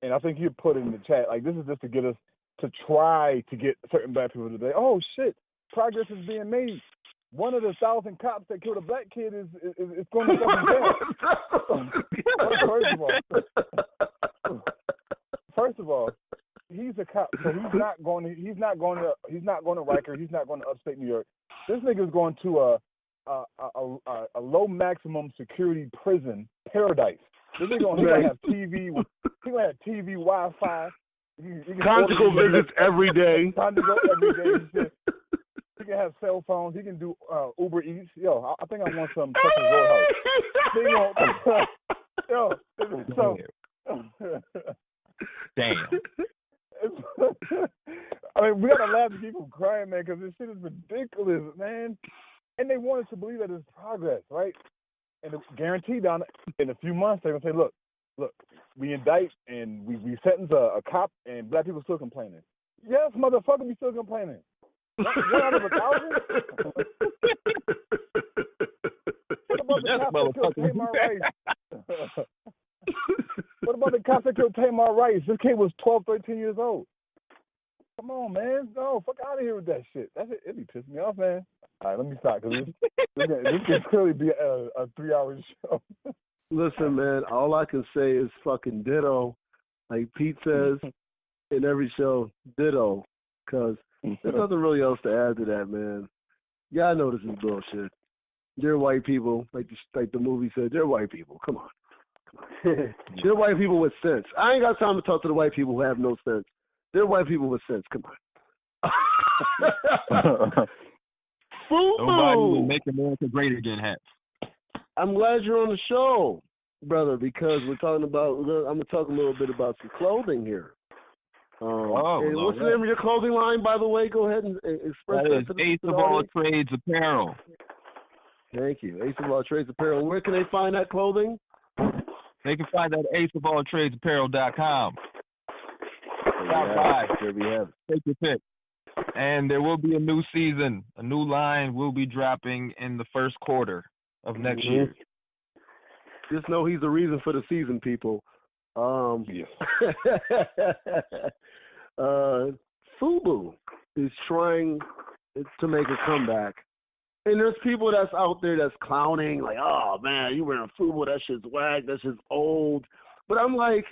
and I think you put it in the chat. Like, this is just to get us to try to get certain black people to say, "Oh shit, progress is being made." One of the 1,000 cops that killed a black kid is going to fucking jail. First of all, he's a cop, so he's not going to He's not going to Rikers. He's not going to upstate New York. This nigga's going to a low maximum security prison paradise. This nigga gonna have TV. He gonna have TV, Wi-Fi. Conjugal visits every day. Conjugal every day. He can have cell phones. He can do Uber Eats. Yo, I think I want some Texas Roadhouse. Yo, so. Damn. I mean, we gotta laugh to keep from crying, man, because this shit is ridiculous, man. And they want us to believe that it's progress, right? And guaranteed down in a few months they're gonna say, look, we indict and we sentence a cop and black people still complaining. Yes, motherfucker, we still complaining. 1 out of 1,000. What about the cops that killed Tamar Rice? What about the cops that killed Tamar Rice? This kid was 12, 13 years old. Come on, man. No, fuck out of here with that shit. That's it. It be pissing me off, man. All right, let me stop, because this can clearly be a 3-hour show. Listen, man, all I can say is fucking ditto. Like Pete says in every show, ditto. Because there's nothing really else to add to that, man. Yeah, I know this is bullshit. They're white people, like the movie said, they're white people. Come on. They're white people with sense. I ain't got time to talk to the white people who have no sense. They're white people with sense. Come on. Nobody will make America great again, Hats. I'm glad you're on the show, brother, because I'm going to talk a little bit about some clothing here. What's the name of your clothing line, by the way? Go ahead and express that to the Ace of All Trades Apparel. Thank you. Ace of All Trades Apparel. Where can they find that clothing? They can find that at aceofalltradesapparel.com. There we have it. Take your pick. And there will be a new season. A new line will be dropping in the first quarter of next year. Just know he's the reason for the season, people. Yes. FUBU is trying to make a comeback. And there's people that's out there that's clowning, like, oh, man, you wearing FUBU, that shit's whack, that shit's old. But I'm like,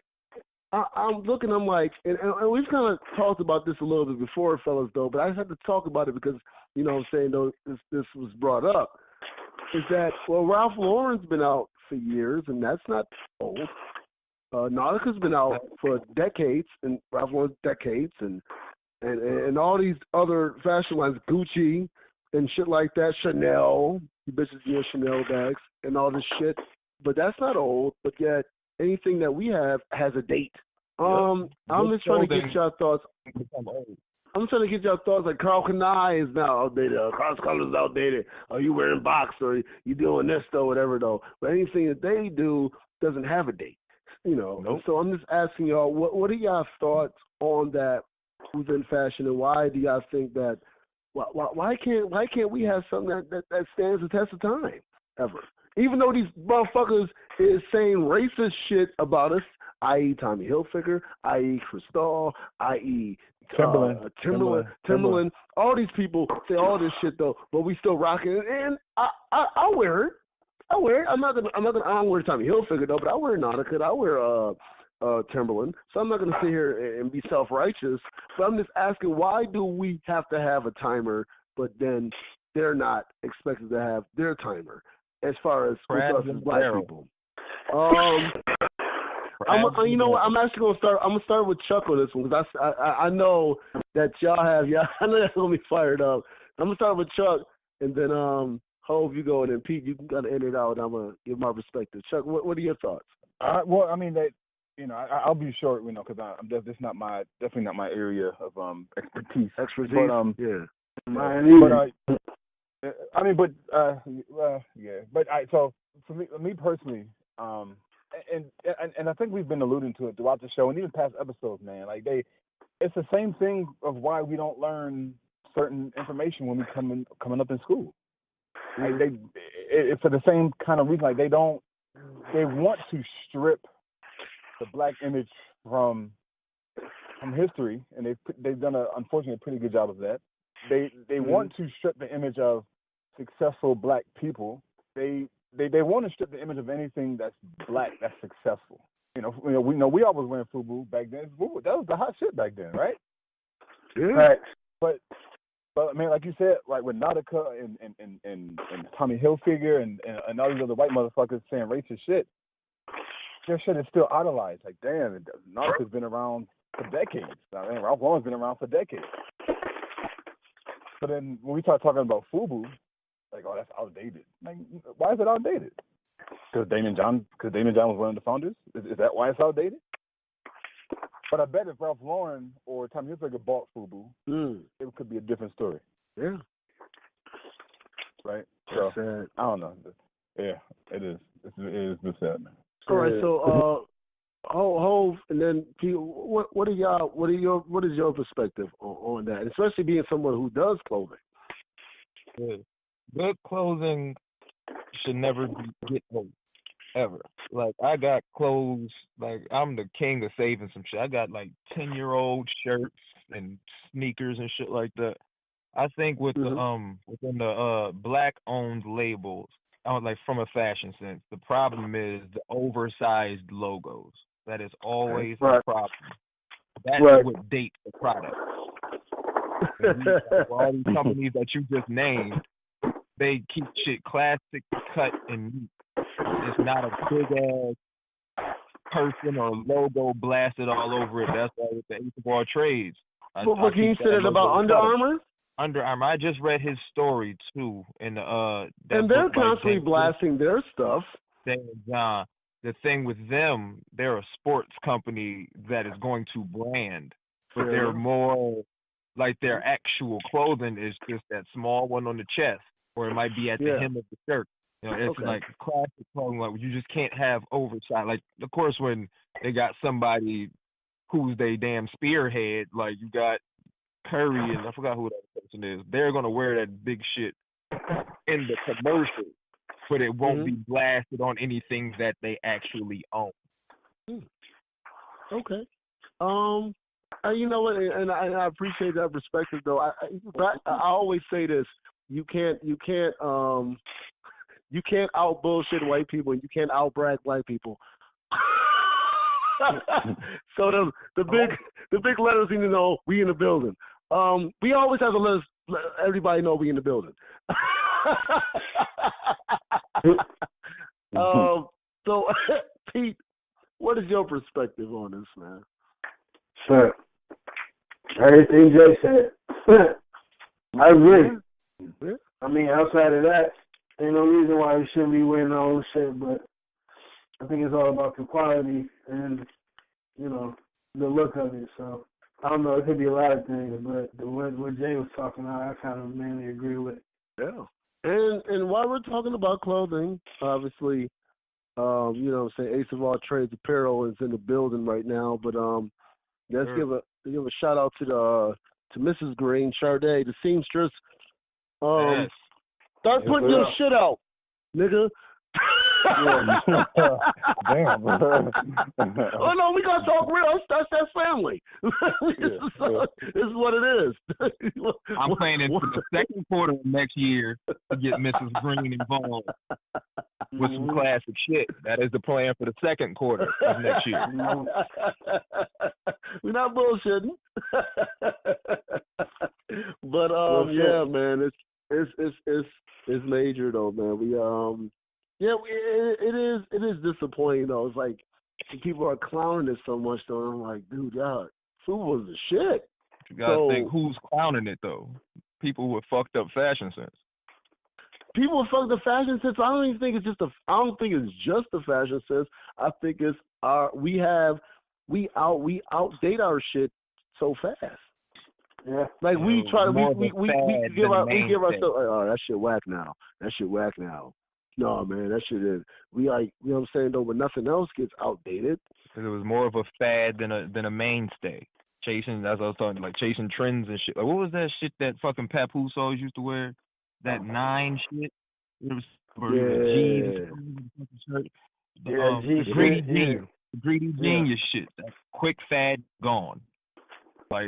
I'm looking, I'm like, and we've kind of talked about this a little bit before, fellas, though, but I just have to talk about it because, you know what I'm saying, though, this was brought up, is that, well, Ralph Lauren's been out for years, and that's not old. Nautica's been out for decades, and Ralph Lauren's decades, and all these other fashion lines, Gucci and shit like that, Chanel, you bitches get Chanel bags and all this shit, but that's not old, but yet anything that we have has a date. I'm just trying to get your thoughts. I'm trying to get your thoughts. Like Karl Kani is now outdated. Carlos Colors is outdated. Are you wearing box or you doing this though, whatever though? But anything that they do doesn't have a date. You know. Nope. So I'm just asking y'all, what are y'all thoughts on that within fashion, and why do y'all think that? Why can't we have something that stands the test of time ever? Even though these motherfuckers is saying racist shit about us, i.e. Tommy Hilfiger, i.e. Cristal, i.e. Timberland. All these people say all this shit though, but we still rocking it, and I wear it. I wear it. I don't wear Tommy Hilfiger though, but I wear Nautica. I wear Timberland. So I'm not gonna sit here and be self-righteous, but I'm just asking, why do we have to have a timer, but then they're not expected to have their timer? As far as with us as black people, you know what? I'm actually gonna start. I'm gonna start with Chuck on this one because I know that y'all. I know that's gonna be fired up. I'm gonna start with Chuck, and then Hove, you go, and then Pete, you can kind of end it out. And I'm gonna give my perspective. Chuck, what are your thoughts? Well, I mean I'll be short, because I'm definitely not my area of expertise. But yeah. So for me personally, and I think we've been alluding to it throughout the show and even past episodes, man. Like it's the same thing of why we don't learn certain information when we coming up in school. Like it's for the same kind of reason. Like they want to strip the black image from history, and they've done unfortunately a pretty good job of that. They want to strip the image of successful black people. They want to strip the image of anything that's black that's successful. We always wearing FUBU back then. FUBU, that was the hot shit back then, right? Yeah. Right. But But I mean, like you said, like with Nautica and Tommy Hilfiger and all these other white motherfuckers saying racist shit, their shit is still idolized. Like, damn, Nautica's been around for decades. I mean, Ralph Lauren's been around for decades. So then when we start talking about FUBU, like, oh, that's outdated. Like, why is it outdated? Because Damon John was one of the founders? Is that why it's outdated? But I bet if Ralph Lauren or Tommy Hilfiger bought FUBU, it could be a different story. Yeah. Right? So, I don't know. Yeah, it is. It is this sad, man. All right, so Hov, and then what is your perspective on that, especially being someone who does clothing? Good clothing should never get old, ever. Like, I got clothes, like, I'm the king of saving some shit. I got, like, 10-year-old shirts and sneakers and shit like that. I think with the within the black-owned labels, like, from a fashion sense, the problem is the oversized logos. That is always the problem. That's what dates the product. All these companies that you just named, they keep shit classic, cut, and neat. It's not a big ass person or logo blasted all over it. That's why with the Ace of All Trades. But can you say that about Under Armour? Under Armour. I just read his story too in the and they're constantly blasting their stuff. The thing with them, they're a sports company that is going to brand, but they're more like their actual clothing is just that small one on the chest, or it might be at the hem of the shirt. You know, it's like classic clothing. Like, you just can't have oversized. Like, of course, when they got somebody who's they damn spearhead, like you got Curry and I forgot who that person is. They're gonna wear that big shit in the commercial, but it won't be blasted on anything that they actually own. Okay. You know what? And I appreciate that perspective, though. I always say this: you can't out bullshit white people, and you can't out brag black people. So the big letters need to know we in the building. We always have to let everybody know we in the building. So Pete, what is your perspective on this, man? Sure. Everything Jay said. I agree. Yeah. I mean, outside of that, ain't no reason why we shouldn't be wearing our own shit, but I think it's all about the quality and, you know, the look of it. So, I don't know, it could be a lot of things, but what Jay was talking about, I kind of mainly agree with. Yeah. And while we're talking about clothing, obviously, you know what I'm saying, Ace of All Trades Apparel is in the building right now, but let's give a shout out to Mrs. Green, Charday, the seamstress. Start putting your shit out, nigga. Damn. Oh no, we gotta talk real. That's family. This is what it is. I'm playing into the second quarter of next year to get Mrs. Green involved with some classic shit. That is the plan for the second quarter of next year. We're not bullshitting. But yeah, man, it's major though, man. It is disappointing though. It's like people are clowning it so much though. I'm like, dude, y'all, food was the shit. You gotta think who's clowning it though. People with fucked up fashion sense. People with fucked up fashion sense. I don't think it's just the fashion sense. I think it's we outdate our shit so fast. Yeah. Like we give ourselves, oh, that shit whack now. No, man, that shit is. We like, you know what I'm saying, though, but nothing else gets outdated. Because it was more of a fad than a mainstay. Chasing, as I was talking, like chasing trends and shit. Like, what was that shit that fucking Papoose always used to wear? That 9 shit? It was G's. Greedy genius shit. That quick fad gone. Like,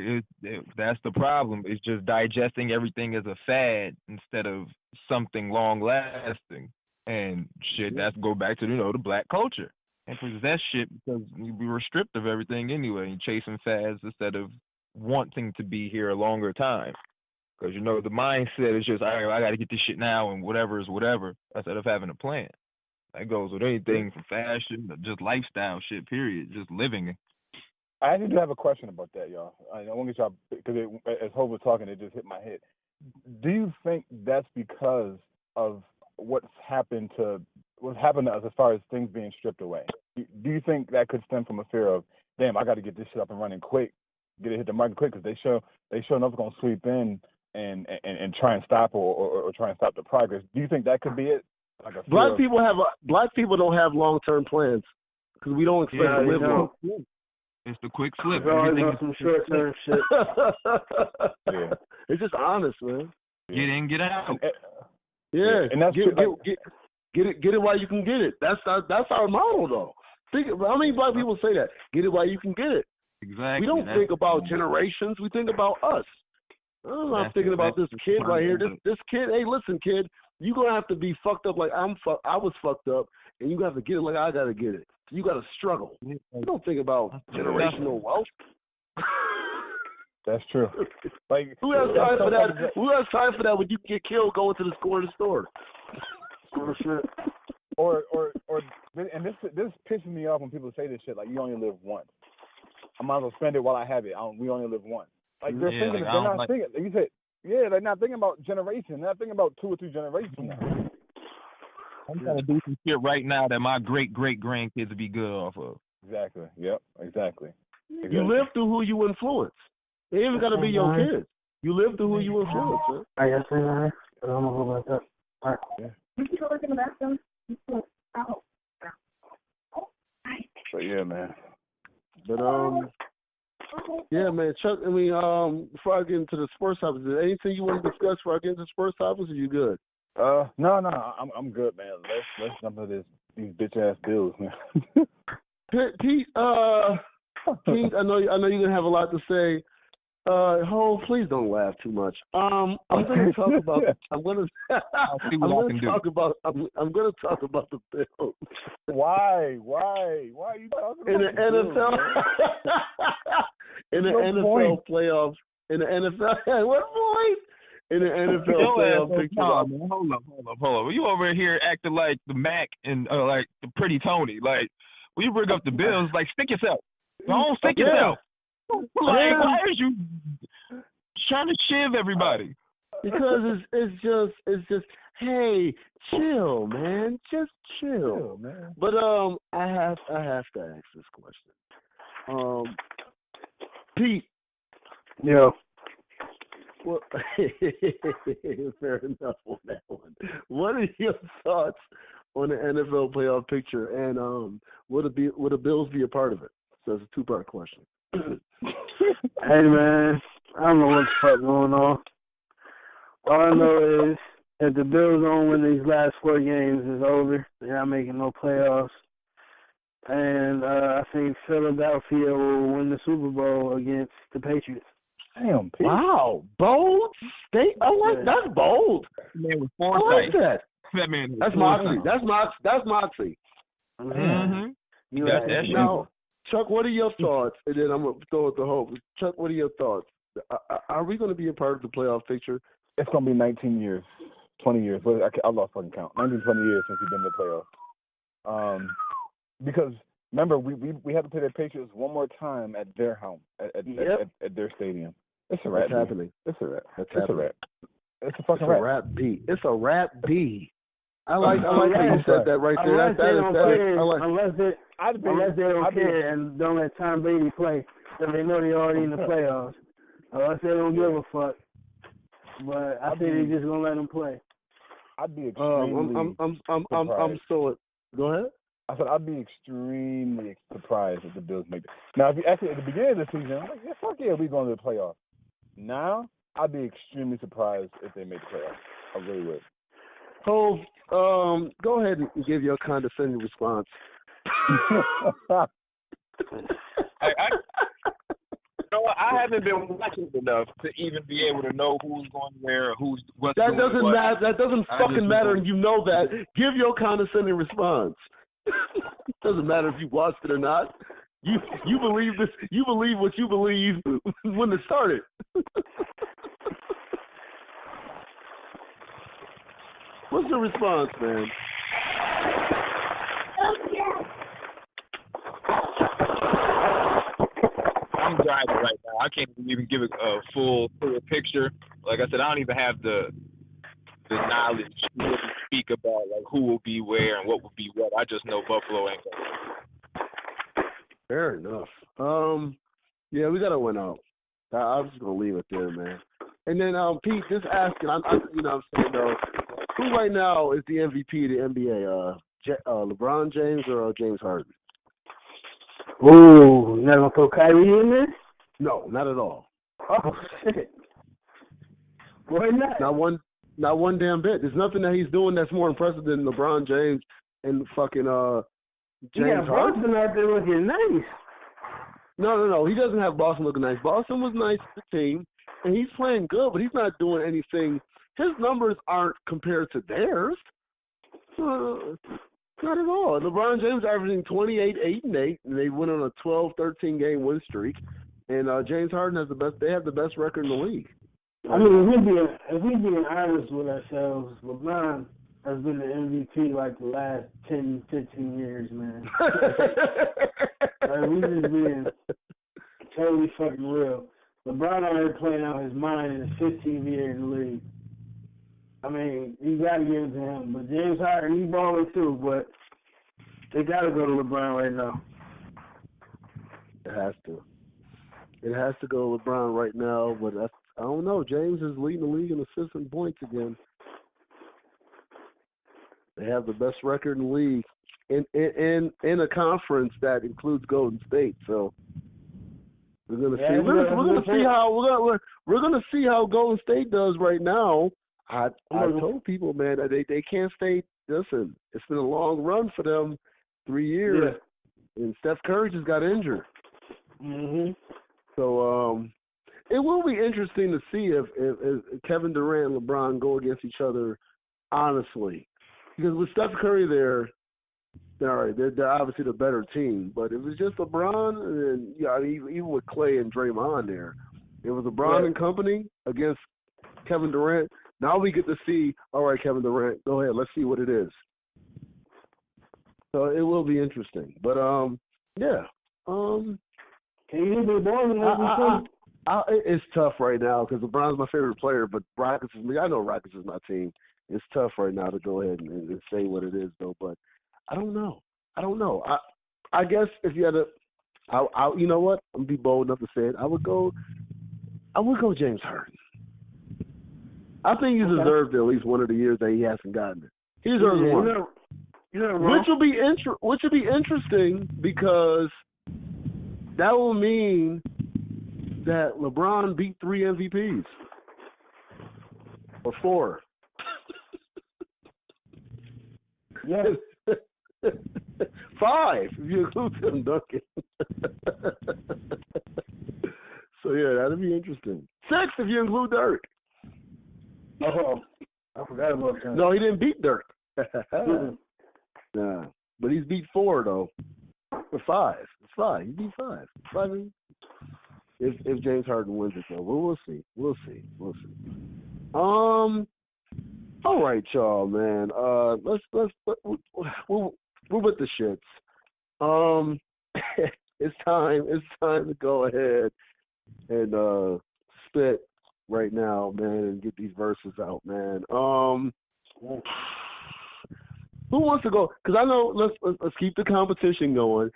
that's the problem. It's just digesting everything as a fad instead of something long lasting. And shit, that's go back to, the black culture. And possess shit because we were stripped of everything anyway and chasing fads instead of wanting to be here a longer time. Because, you know, the mindset is just, all right, I got to get this shit now and whatever is whatever, instead of having a plan. That goes with anything from fashion to just lifestyle shit, period, just living. I actually do have a question about that, y'all. I want to get y'all, because as Hope was talking, it just hit my head. Do you think that's because of what's happened to us as far as things being stripped away? Do you think that could stem from a fear of, damn, I got to get this shit up and running quick, get it hit the market quick, because they sure enough going to sweep in and try and stop or try and stop the progress? Do you think that could be it? Like black people don't have long-term plans because we don't expect to live long. It's the quick flip. It's always about some short-term shit. Yeah, it's just honest, man. Get in, get out. And that's get it while you can get it. That's our motto, though. How many black people say that? Get it while you can get it. Exactly. We don't think about generations. We think about us. I'm not thinking about this kid right here. This kid. Hey, listen, kid. You gonna have to be fucked up like I was fucked up, and you have to get it like I gotta get it. You gotta struggle. You don't think about generational wealth. That's true. Like, who has time for that? Who has time for that when you get killed going to the corner store? Or and this pisses me off when people say this shit like, you only live once. I might as well spend it while I have it. We only live once. Like, they're thinking, they're not thinking. Like you said, they're not thinking about generation. They're not thinking about 2 or 3 generations now. I'm trying to do some shit right now that my great-great-grandkids would be good off of. Exactly. Yep. Exactly. You live through who you influence. It ain't even got to be your kids. You live through who you influence, man. I guess I'm going to go back up. All right. Yeah. You can go look in the bathroom. Oh. So, yeah, man. But, yeah, man, Chuck, I mean, before I get into the sports topics, is there anything you want to discuss before I get into the sports topics, or you good? No, I'm good, man. Let's jump into these bitch ass Bills, man. Pete, Pete, I know you're gonna have a lot to say. Ho, please don't laugh too much. I'm gonna talk about. I'm gonna talk about the Bills. Why are you talking about in the NFL? In the NFL playoffs. In the NFL, what point? In the NFL playoff picture. Hold up. You over here acting like the Mac and like the Pretty Tony. Like, when you bring up the Bills, like, stick yourself. Don't stick yourself. Like, why are you trying to shiv everybody? Because it's just hey, chill, man. Just chill, man. But I have to ask this question. Pete. Yeah. Well, fair enough on that one. What are your thoughts on the NFL playoff picture, and would the Bills be a part of it? So it's a 2-part question. Hey, man, I don't know what the fuck going on. All I know is if the Bills don't win these last 4 games, it's over. They're not making no playoffs. And I think Philadelphia will win the Super Bowl against the Patriots. Damn, Pete. Wow, bold. That's bold. Man with I like that. That man. That's Moxie. That's Moxie. Mm-hmm. Now, Chuck, what are your thoughts? And then I'm gonna throw it to Hope. Chuck, what are your thoughts? Are we going to be a part of the playoff picture? It's gonna be 19 years, 20 years. I lost fucking count. 19, 20 years since we've been in the playoffs. Because remember, we have to play the Patriots one more time at their home, at their stadium. It's a wrap. It's happening. It's a wrap. It's a wrap. It's a fucking wrap. Rap B. It's a rap B. I like how you said that right there. Unless they don't care and don't let Tom Brady play, so they know they're already in the playoffs. Unless they don't give a fuck. But I think they're just gonna let them play. I'd be extremely. I'm so. Go ahead. I said I'd be extremely surprised if the Bills make it. Now, if you actually at the beginning of the season, I'm like, fuck yeah, we going to the playoffs. Now, I'd be extremely surprised if they make the playoffs. I really would. So, go ahead and give your condescending response. I haven't been watching enough to even be able to know who's going where, what's that doing doesn't what. matter. That doesn't fucking matter, and you know that. Give your condescending response. Doesn't matter if you watched it or not. You believe this. You believe what you believe when it started. What's the response, man? I'm driving right now. I can't even give a full picture. Like I said, I don't even have the knowledge to really speak about like who will be where and what will be what. I just know Buffalo ain't going. Fair enough. Yeah, we gotta win out. I'm just gonna leave it there, man. And then Pete, just asking, I'm you know what I'm saying though, who right now is the MVP of the NBA? LeBron James or James Harden? Ooh, you not gonna throw Kyrie in there? No, not at all. Oh shit. Why not? Not one damn bit. There's nothing that he's doing that's more impressive than LeBron James and fucking James Harden. Boston out there looking nice. No. He doesn't have Boston looking nice. Boston was nice to the team, and he's playing good, but he's not doing anything. His numbers aren't compared to theirs. Not at all. LeBron James averaging 28, 8, and 8, and they went on a 12-13 game win streak. And James Harden has the best. They have the best record in the league. I mean, if we being honest with ourselves, LeBron has been the MVP like the last 10, 15 years, man. Like, we just being totally fucking real. LeBron out here playing out his mind in his 15th year in the league. I mean, you got to give it to him. But James Harden, he's balling too, but they got to go to LeBron right now. It has to. It has to go to LeBron right now, but I don't know. James is leading the league in assists and points again. They have the best record in the league in a conference that includes Golden State. So we're gonna see. We're gonna see how Golden State does right now. I told people, man, that they can't stay. Listen, it's been a long run for them, 3 years, and Steph Curry just got injured. Mm-hmm. So it will be interesting to see if Kevin Durant and LeBron go against each other honestly, because with Steph Curry there, all right, they're obviously the better team. But if it's just LeBron and even with Clay and Draymond there, it was LeBron and company against Kevin Durant. Now we get to see, all right, Kevin Durant, go ahead, let's see what it is. So it will be interesting. But yeah. Can you hit the ball? It's tough right now because LeBron's my favorite player, but Rockets is me. I know Rockets is my team. It's tough right now to go ahead and say what it is, though. But I don't know. I guess if you had to, you know what? I'm gonna be bold enough to say it. I would go James Harden. I think he deserved at least one of the years that he hasn't gotten it. He deserves one. Which will be interesting because that will mean that LeBron beat 3 MVPs or 4. Yeah. 5 if you include Tim Duncan. So yeah, that'll be interesting. 6 if you include Dirk. Oh, I forgot about that. No, he didn't beat Dirk. Nah, but he's beat 4 though. Or 5. It's 5. He beat 5. 5. If James Harden wins it though, we'll see. All right, y'all, man. We're with the shits. It's time to go ahead and spit right now, man, and get these verses out, man. Who wants to go? Because I know. Let's keep the competition going.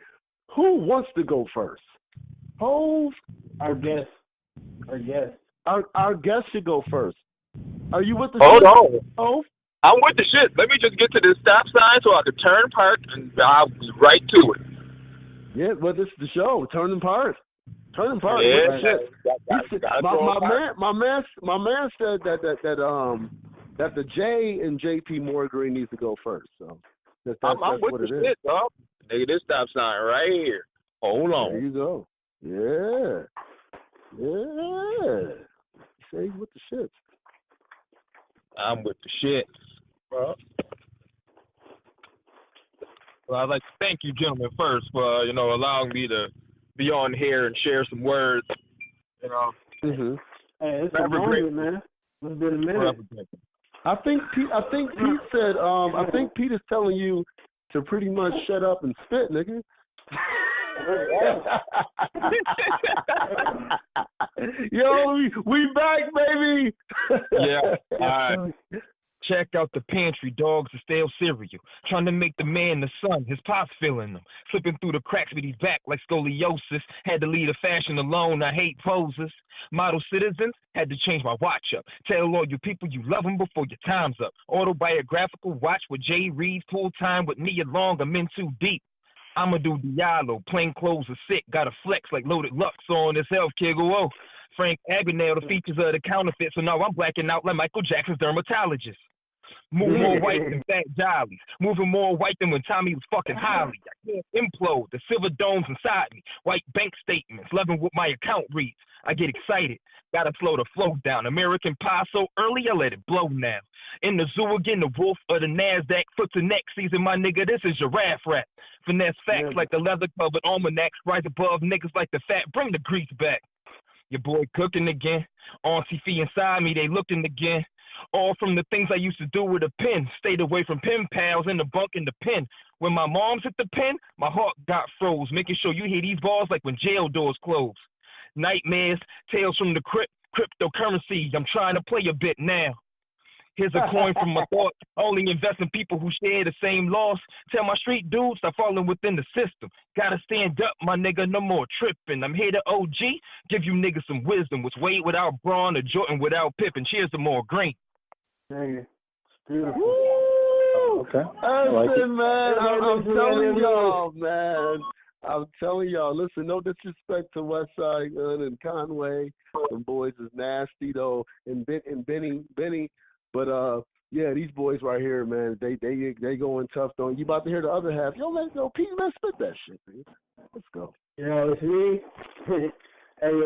Who wants to go first? Hove? Our guest. Our guest should go first. Are you with the Hold shit? on. Hove? I'm with the shit. Let me just get to this stop sign so I can turn park and I'll be right to it. Yeah, well, this is the show. Turn and park. Yeah, shit. My man said that the J and JP Morgan needs to go first. So that's I'm with what the it is. shit, dog. Nigga, this stop sign right here. Hold on. There you go. Yeah. Say with the shit. I'm with the shit. Well, I'd like to thank you, gentlemen, first for allowing me to be on here and share some words. Mm-hmm. Hey, it's a moment, man. It's been a minute. I think Pete said. I think Pete is telling you to pretty much shut up and spit, nigga. Yo, we back, baby. Yeah. All right. Check out the pantry, dogs and stale cereal. Trying to make the man the sun, his pops feeling them. Slipping through the cracks with his back like scoliosis. Had to lead a fashion alone, I hate poses. Model citizens, had to change my watch up. Tell all you people you love them before your time's up. Autobiographical watch with Jay Reed's pool time with me along, I'm in too deep. I'ma do Diallo, plain clothes are sick. Got a flex like Loaded Lux on this health kid. Whoa. Frank Abagnale, the features of the counterfeit. So now I'm blacking out like Michael Jackson's dermatologist. Move more white than fat jollies. Moving more white than when Tommy was fucking highly. I can't implode. The silver domes inside me. White bank statements. Loving what my account reads. I get excited. Gotta slow the flow down. American pie so early, I let it blow now. In the zoo again, the wolf of the NASDAQ. Foot to neck season, my nigga, this is giraffe rap. Finesse facts like the leather-covered almanac. Rise above niggas like the fat. Bring the grease back. Your boy cooking again. Auntie Fee inside me, they looking again. All from the things I used to do with a pen. Stayed away from pen pals in the bunk in the pen. When my mom's hit the pen, my heart got froze. Making sure you hear these balls like when jail doors close. Nightmares, tales from the cryptocurrency. I'm trying to play a bit now. Here's a coin from my thoughts. Only invest in people who share the same loss. Tell my street dudes stop falling within the system. Gotta stand up, my nigga, no more tripping. I'm here to OG, give you niggas some wisdom. What's Wade without Braun or Jordan without Pippen? Cheers to more green. Dang it. Beautiful. Woo! Okay. Listen, man, I'm telling y'all, man. I'm telling y'all, listen, no disrespect to Westside Gun and Conway. Them boys is nasty, though, and Benny. But, yeah, these boys right here, man, they going tough, though. You about to hear the other half. Yo, let's go. Pete, man, spit that shit, man. Let's go. Yo, it's me. Hey,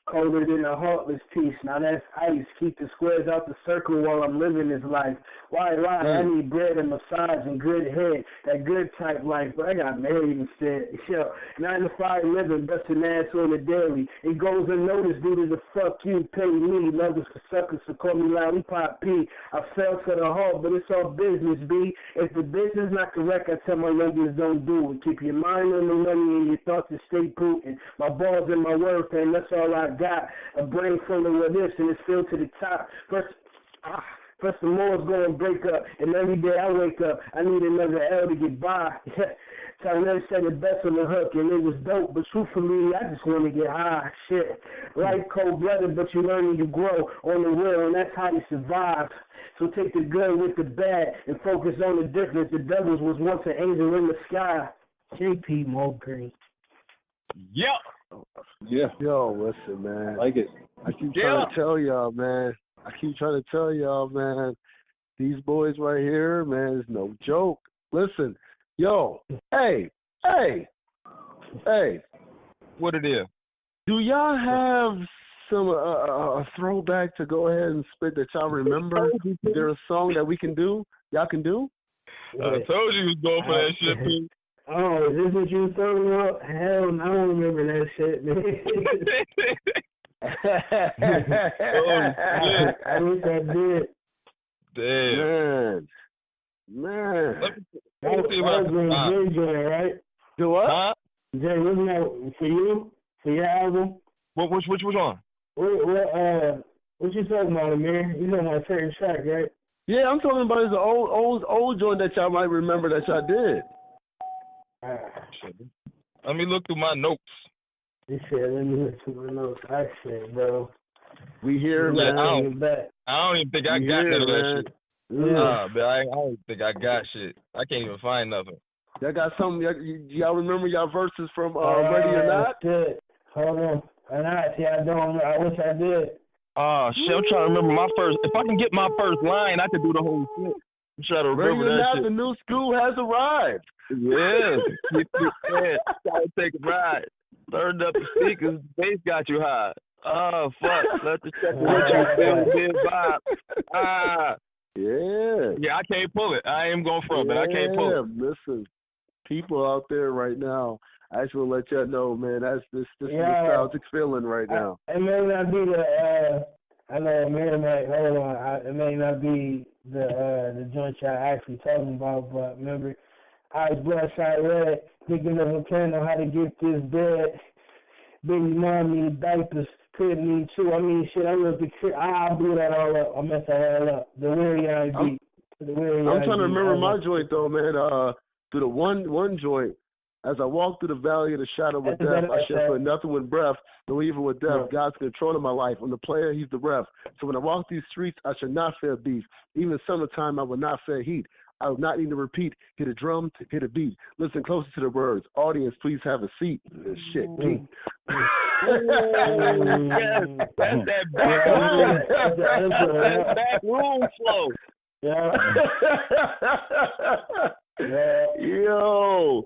colder than a heartless piece. Now that's ice. Keep the squares out the circle while I'm living this life. Why lie? I need bread and massage and good head. That good type life. But I got married instead. Yo, 9 to 5 living, busting ass on the daily. It goes unnoticed due to the fuck you pay me. Love is for suckers, so call me Lollipop P. I fell to the heart, but it's all business, B. If the business not correct, I tell my youngins don't do it. Keep your mind on the money and your thoughts and stay prudent. My balls and my worth, and that's all I got. A brain full of what ifs and it's filled to the top. First the more's going to break up, and every day I wake up, I need another L to get by. So I never said the best on the hook, and it was dope, but truthfully, I just want to get high. Shit. Life cold-blooded, but you learn and you grow on the real, and that's how you survive. So take the good with the bad and focus on the difference. The devil was once an angel in the sky. JP Mulgreen. Yeah. Yeah. Yo, listen, man. I like it. I keep trying to tell y'all, man. These boys right here, man, is no joke. Listen, yo, hey. What it is? Do y'all have some a throwback to go ahead and spit that y'all remember? Is there a song that we can do? Y'all can do? I told you was going for that shit, Pete. Oh, is this what you were talking about? Hell no, I don't remember that shit, man. I wish I did. Damn. Man. Let me see what Jay Joyner, right? Do what? Huh? Jay, wasn't that for you? For your album? Which one? What you talking about, Amir? You talking about a certain track, right? Yeah, I'm talking about the old joint that y'all might remember that y'all did. Let me look through my notes. You said, let me look through my notes. I said, bro. We here, Yeah, man. I don't even think I got none of that shit. Yeah. But I don't think I got shit. I can't even find nothing. Y'all got something? Y'all remember y'all verses from Ready or Not? Shit. Hold on. I don't. I wish I did. Shit, I'm trying to remember my first. If I can get my first line, I could do the whole shit. I'm trying to remember Ready or that Not, shit. the new school has arrived. Yeah. Try to take a ride. Turned up the speakers. Bass got you high. Oh, fuck. Let the check what you feel good vibe. Yeah. Yeah, I can't pull it. I am going from it. I can't pull it. Listen, people out there right now, I just want to let y'all know, man, this is a nostalgic feeling right now. It may not be I know Amir might, hold on, it may not be the joint y'all actually talking about, but remember, I was bloodshot red, thinking of a plan on how to get this bread. Baby mom needed diapers, couldn't need two. I mean, shit, I blew that all up. I messed that all up. The weary eye beat. I'm trying to remember my joint, though, man. Through the one joint, as I walk through the valley of the shadow of death, I shall feel nothing with breath, no evil with death. God's controlling my life. I'm the player, he's the ref. So when I walk these streets, I shall not fear beef. Even in summertime, I will not fear heat. I will not need to repeat. Hit a drum, hit a beat. Listen closer to the words. Audience, please have a seat. Shit, Pete. Yes, that's that back room. That's back room flow. Yeah. Yo,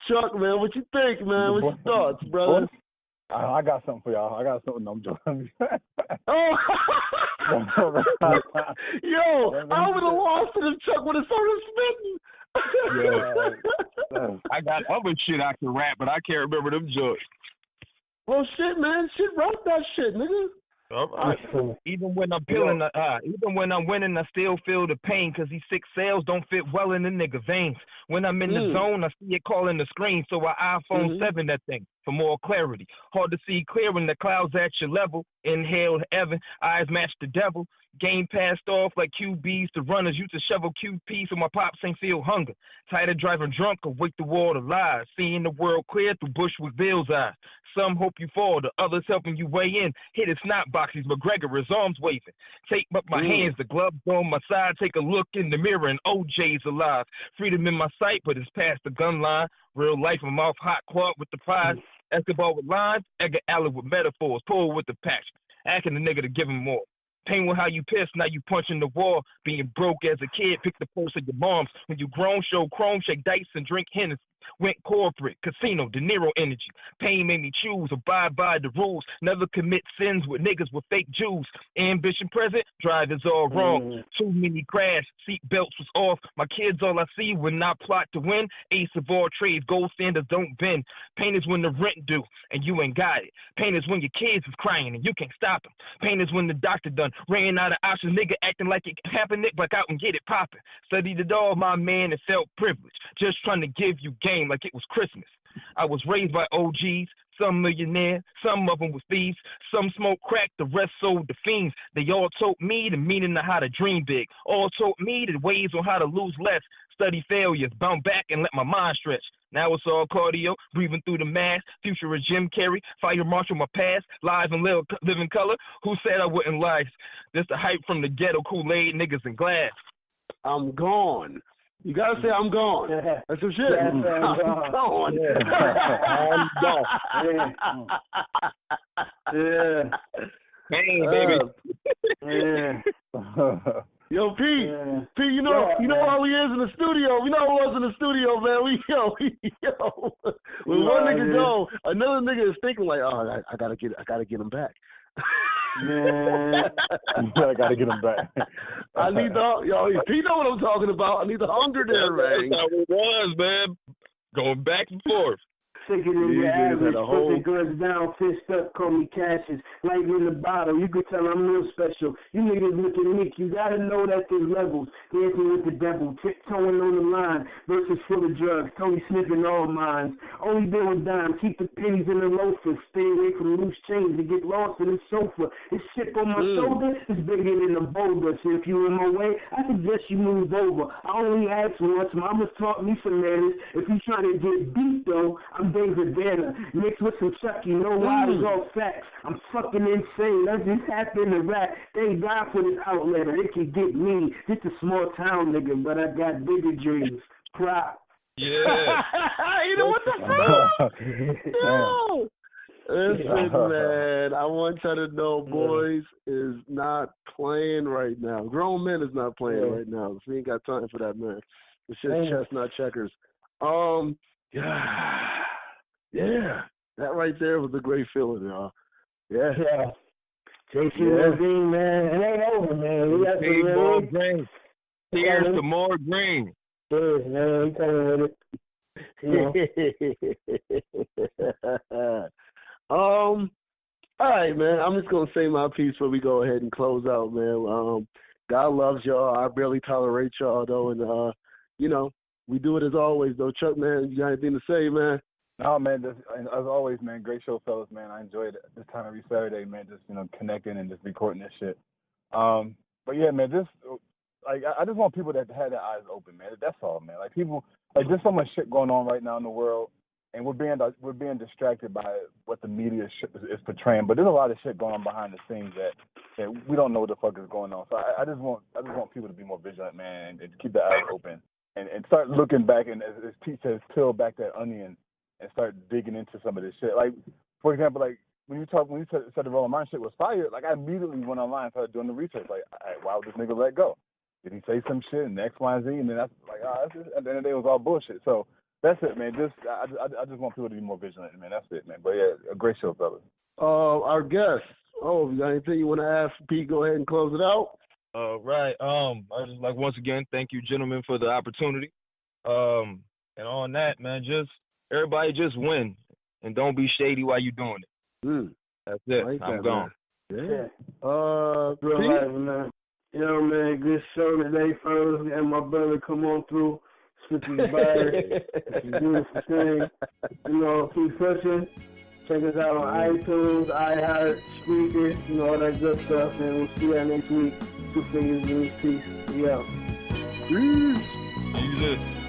Chuck, man, what you think, man? What's your thoughts, brother? I got something for y'all. I got something. I'm joking. Oh, yo, I would have lost it if Chuck would have started spitting. I got other shit I can rap, but I can't remember them jokes. Well, shit, man, rap that shit, nigga. Even when I'm peeling, even when I'm winning, I still feel the pain because these 6 cells don't fit well in the nigga veins. When I'm in the zone, I see it calling the screen, so I iPhone 7 that thing for more clarity. Hard to see clear when the clouds at your level. Inhale heaven, eyes match the devil. Game passed off like QBs to runners. Used to shovel QP so my pops ain't feel hunger. Tired of driving drunk, awake the wall to lies. Seeing the world clear through Bushwick-Bill's eyes. Some hope you fall, the others helping you weigh in. Hit his snot boxes, McGregor, his arms waving. Take up my hands, the gloves on my side. Take a look in the mirror and OJ's alive. Freedom in my sight, but it's past the gun line. Real life, I'm off hot quad with the prize. Escobar with lines, Edgar Allan with metaphors. Pull with the patch, asking the nigga to give him more. Pain with how you piss, now you punching the wall. Being broke as a kid, pick the pulse of your moms. When you grown, show chrome, shake dice and drink Hennessy. Went corporate, casino, De Niro energy. Pain made me choose, abide by the rules. Never commit sins with niggas with fake Jews. Ambition present, drive is all wrong. Too many crash, seat belts was off. My kids all I see when I plot to win. Ace of all trades, gold standards don't bend. Pain is when the rent due and you ain't got it. Pain is when your kids is crying and you can't stop them. Pain is when the doctor done ran out of options. Nigga acting like it happened, Nick, back out and get it popping. Studied it all, my man, and felt privileged. Just trying to give you game like it was Christmas. I was raised by OGs, some millionaire, some of them was thieves. Some smoked crack, the rest sold the fiends. They all taught me the meaning of how to dream big. All taught me the ways on how to lose less. Study failures, bounce back and let my mind stretch. Now it's all cardio, breathing through the mask. Future is Jim Carrey, fire marshal my past. Live and live in color. Who said I wouldn't lie? Just the hype from the ghetto, Kool-Aid niggas in glass. I'm gone. You gotta say I'm gone. That's some shit. I'm gone. I'm gone. Yeah. Hey, baby. Yo, Pete, Pete, you know how he is in the studio. We know how he was in the studio, man. When one nigga go, another nigga is thinking like, oh, I gotta get him back. Man, I gotta get him back. I need Pete know what I'm talking about. I need the hunger there, man. That's how it was, man. Going back and forth. Sicker than your average, put the goods down, fist up, call me Cassius. Light in the bottle, you could tell I'm real special. You niggas looking meek, you gotta know that there's levels. Dancing with the devil, tiptoeing on the line. Verses full of drugs, Tony sniffing all minds. Only deal with dimes, keep the pennies in the loafers. Stay away from loose chains and get lost in the sofa. This shit on my shoulder is bigger than a boulder. So if you in my way, I suggest you move over. I only ask once, mama taught me some manners. If you trying to get beat though, I'm David Banner, mixed with some Chucky, no lies, all facts. I'm fucking insane. That just happened to rap. Thank God for this outlet. It can get me. Just a small town nigga, but I got bigger dreams. Prop. Yeah. You know what the fuck? No. Listen, man, I want y'all to know, boys is not playing right now. Grown men is not playing right now. We ain't got time for that, man. It's just chess, not checkers. Yeah, that right there was a great feeling, y'all. Yeah. JC Levine, man, it ain't over, man. We got some more green. Here's some more green. Cheers, man. We coming with it. All right, right, man. I'm just gonna say my piece before we go ahead and close out, man. God loves y'all. I barely tolerate y'all though, and you know, we do it as always though. Chuck, man, you got anything to say, man? No, man, as always, man, great show, fellas, man. I enjoyed it this time every Saturday, man, just, connecting and just recording this shit. But yeah, man, I just want people that have their eyes open, man. That's all, man. Like, people, like, there's so much shit going on right now in the world, and we're being distracted by what the media is portraying. But there's a lot of shit going on behind the scenes that we don't know what the fuck is going on. So I just want people to be more vigilant, man, and keep their eyes open and start looking back, and as Pete says, peel back that onion and start digging into some of this shit. Like, for example, like, when you said the Roland shit was fired, like, I immediately went online and started doing the research. Like, why would this nigga let go? Did he say some shit and X, Y, and Z? And then that's like, at the end of the day, it was all bullshit. So that's it, man. I just want people to be more vigilant, man. That's it, man. But yeah, a great show, fellas. Our guest. Oh, you got anything you want to ask Pete? Go ahead and close it out. Right. I just like, once again, thank you, gentlemen, for the opportunity. And on that, man, everybody just win and don't be shady while you're doing it. That's it. Like I'm that, gone. Man. Real life, man. Yo, man, good show today, fellas. And my brother come on through, spit his body. It's a beautiful thing. Keep pushing. Check us out on iTunes, iHeart, Slager, all that good stuff. And we'll see you next week. 2 Fingers News. Peace. We out. Peace. Jesus.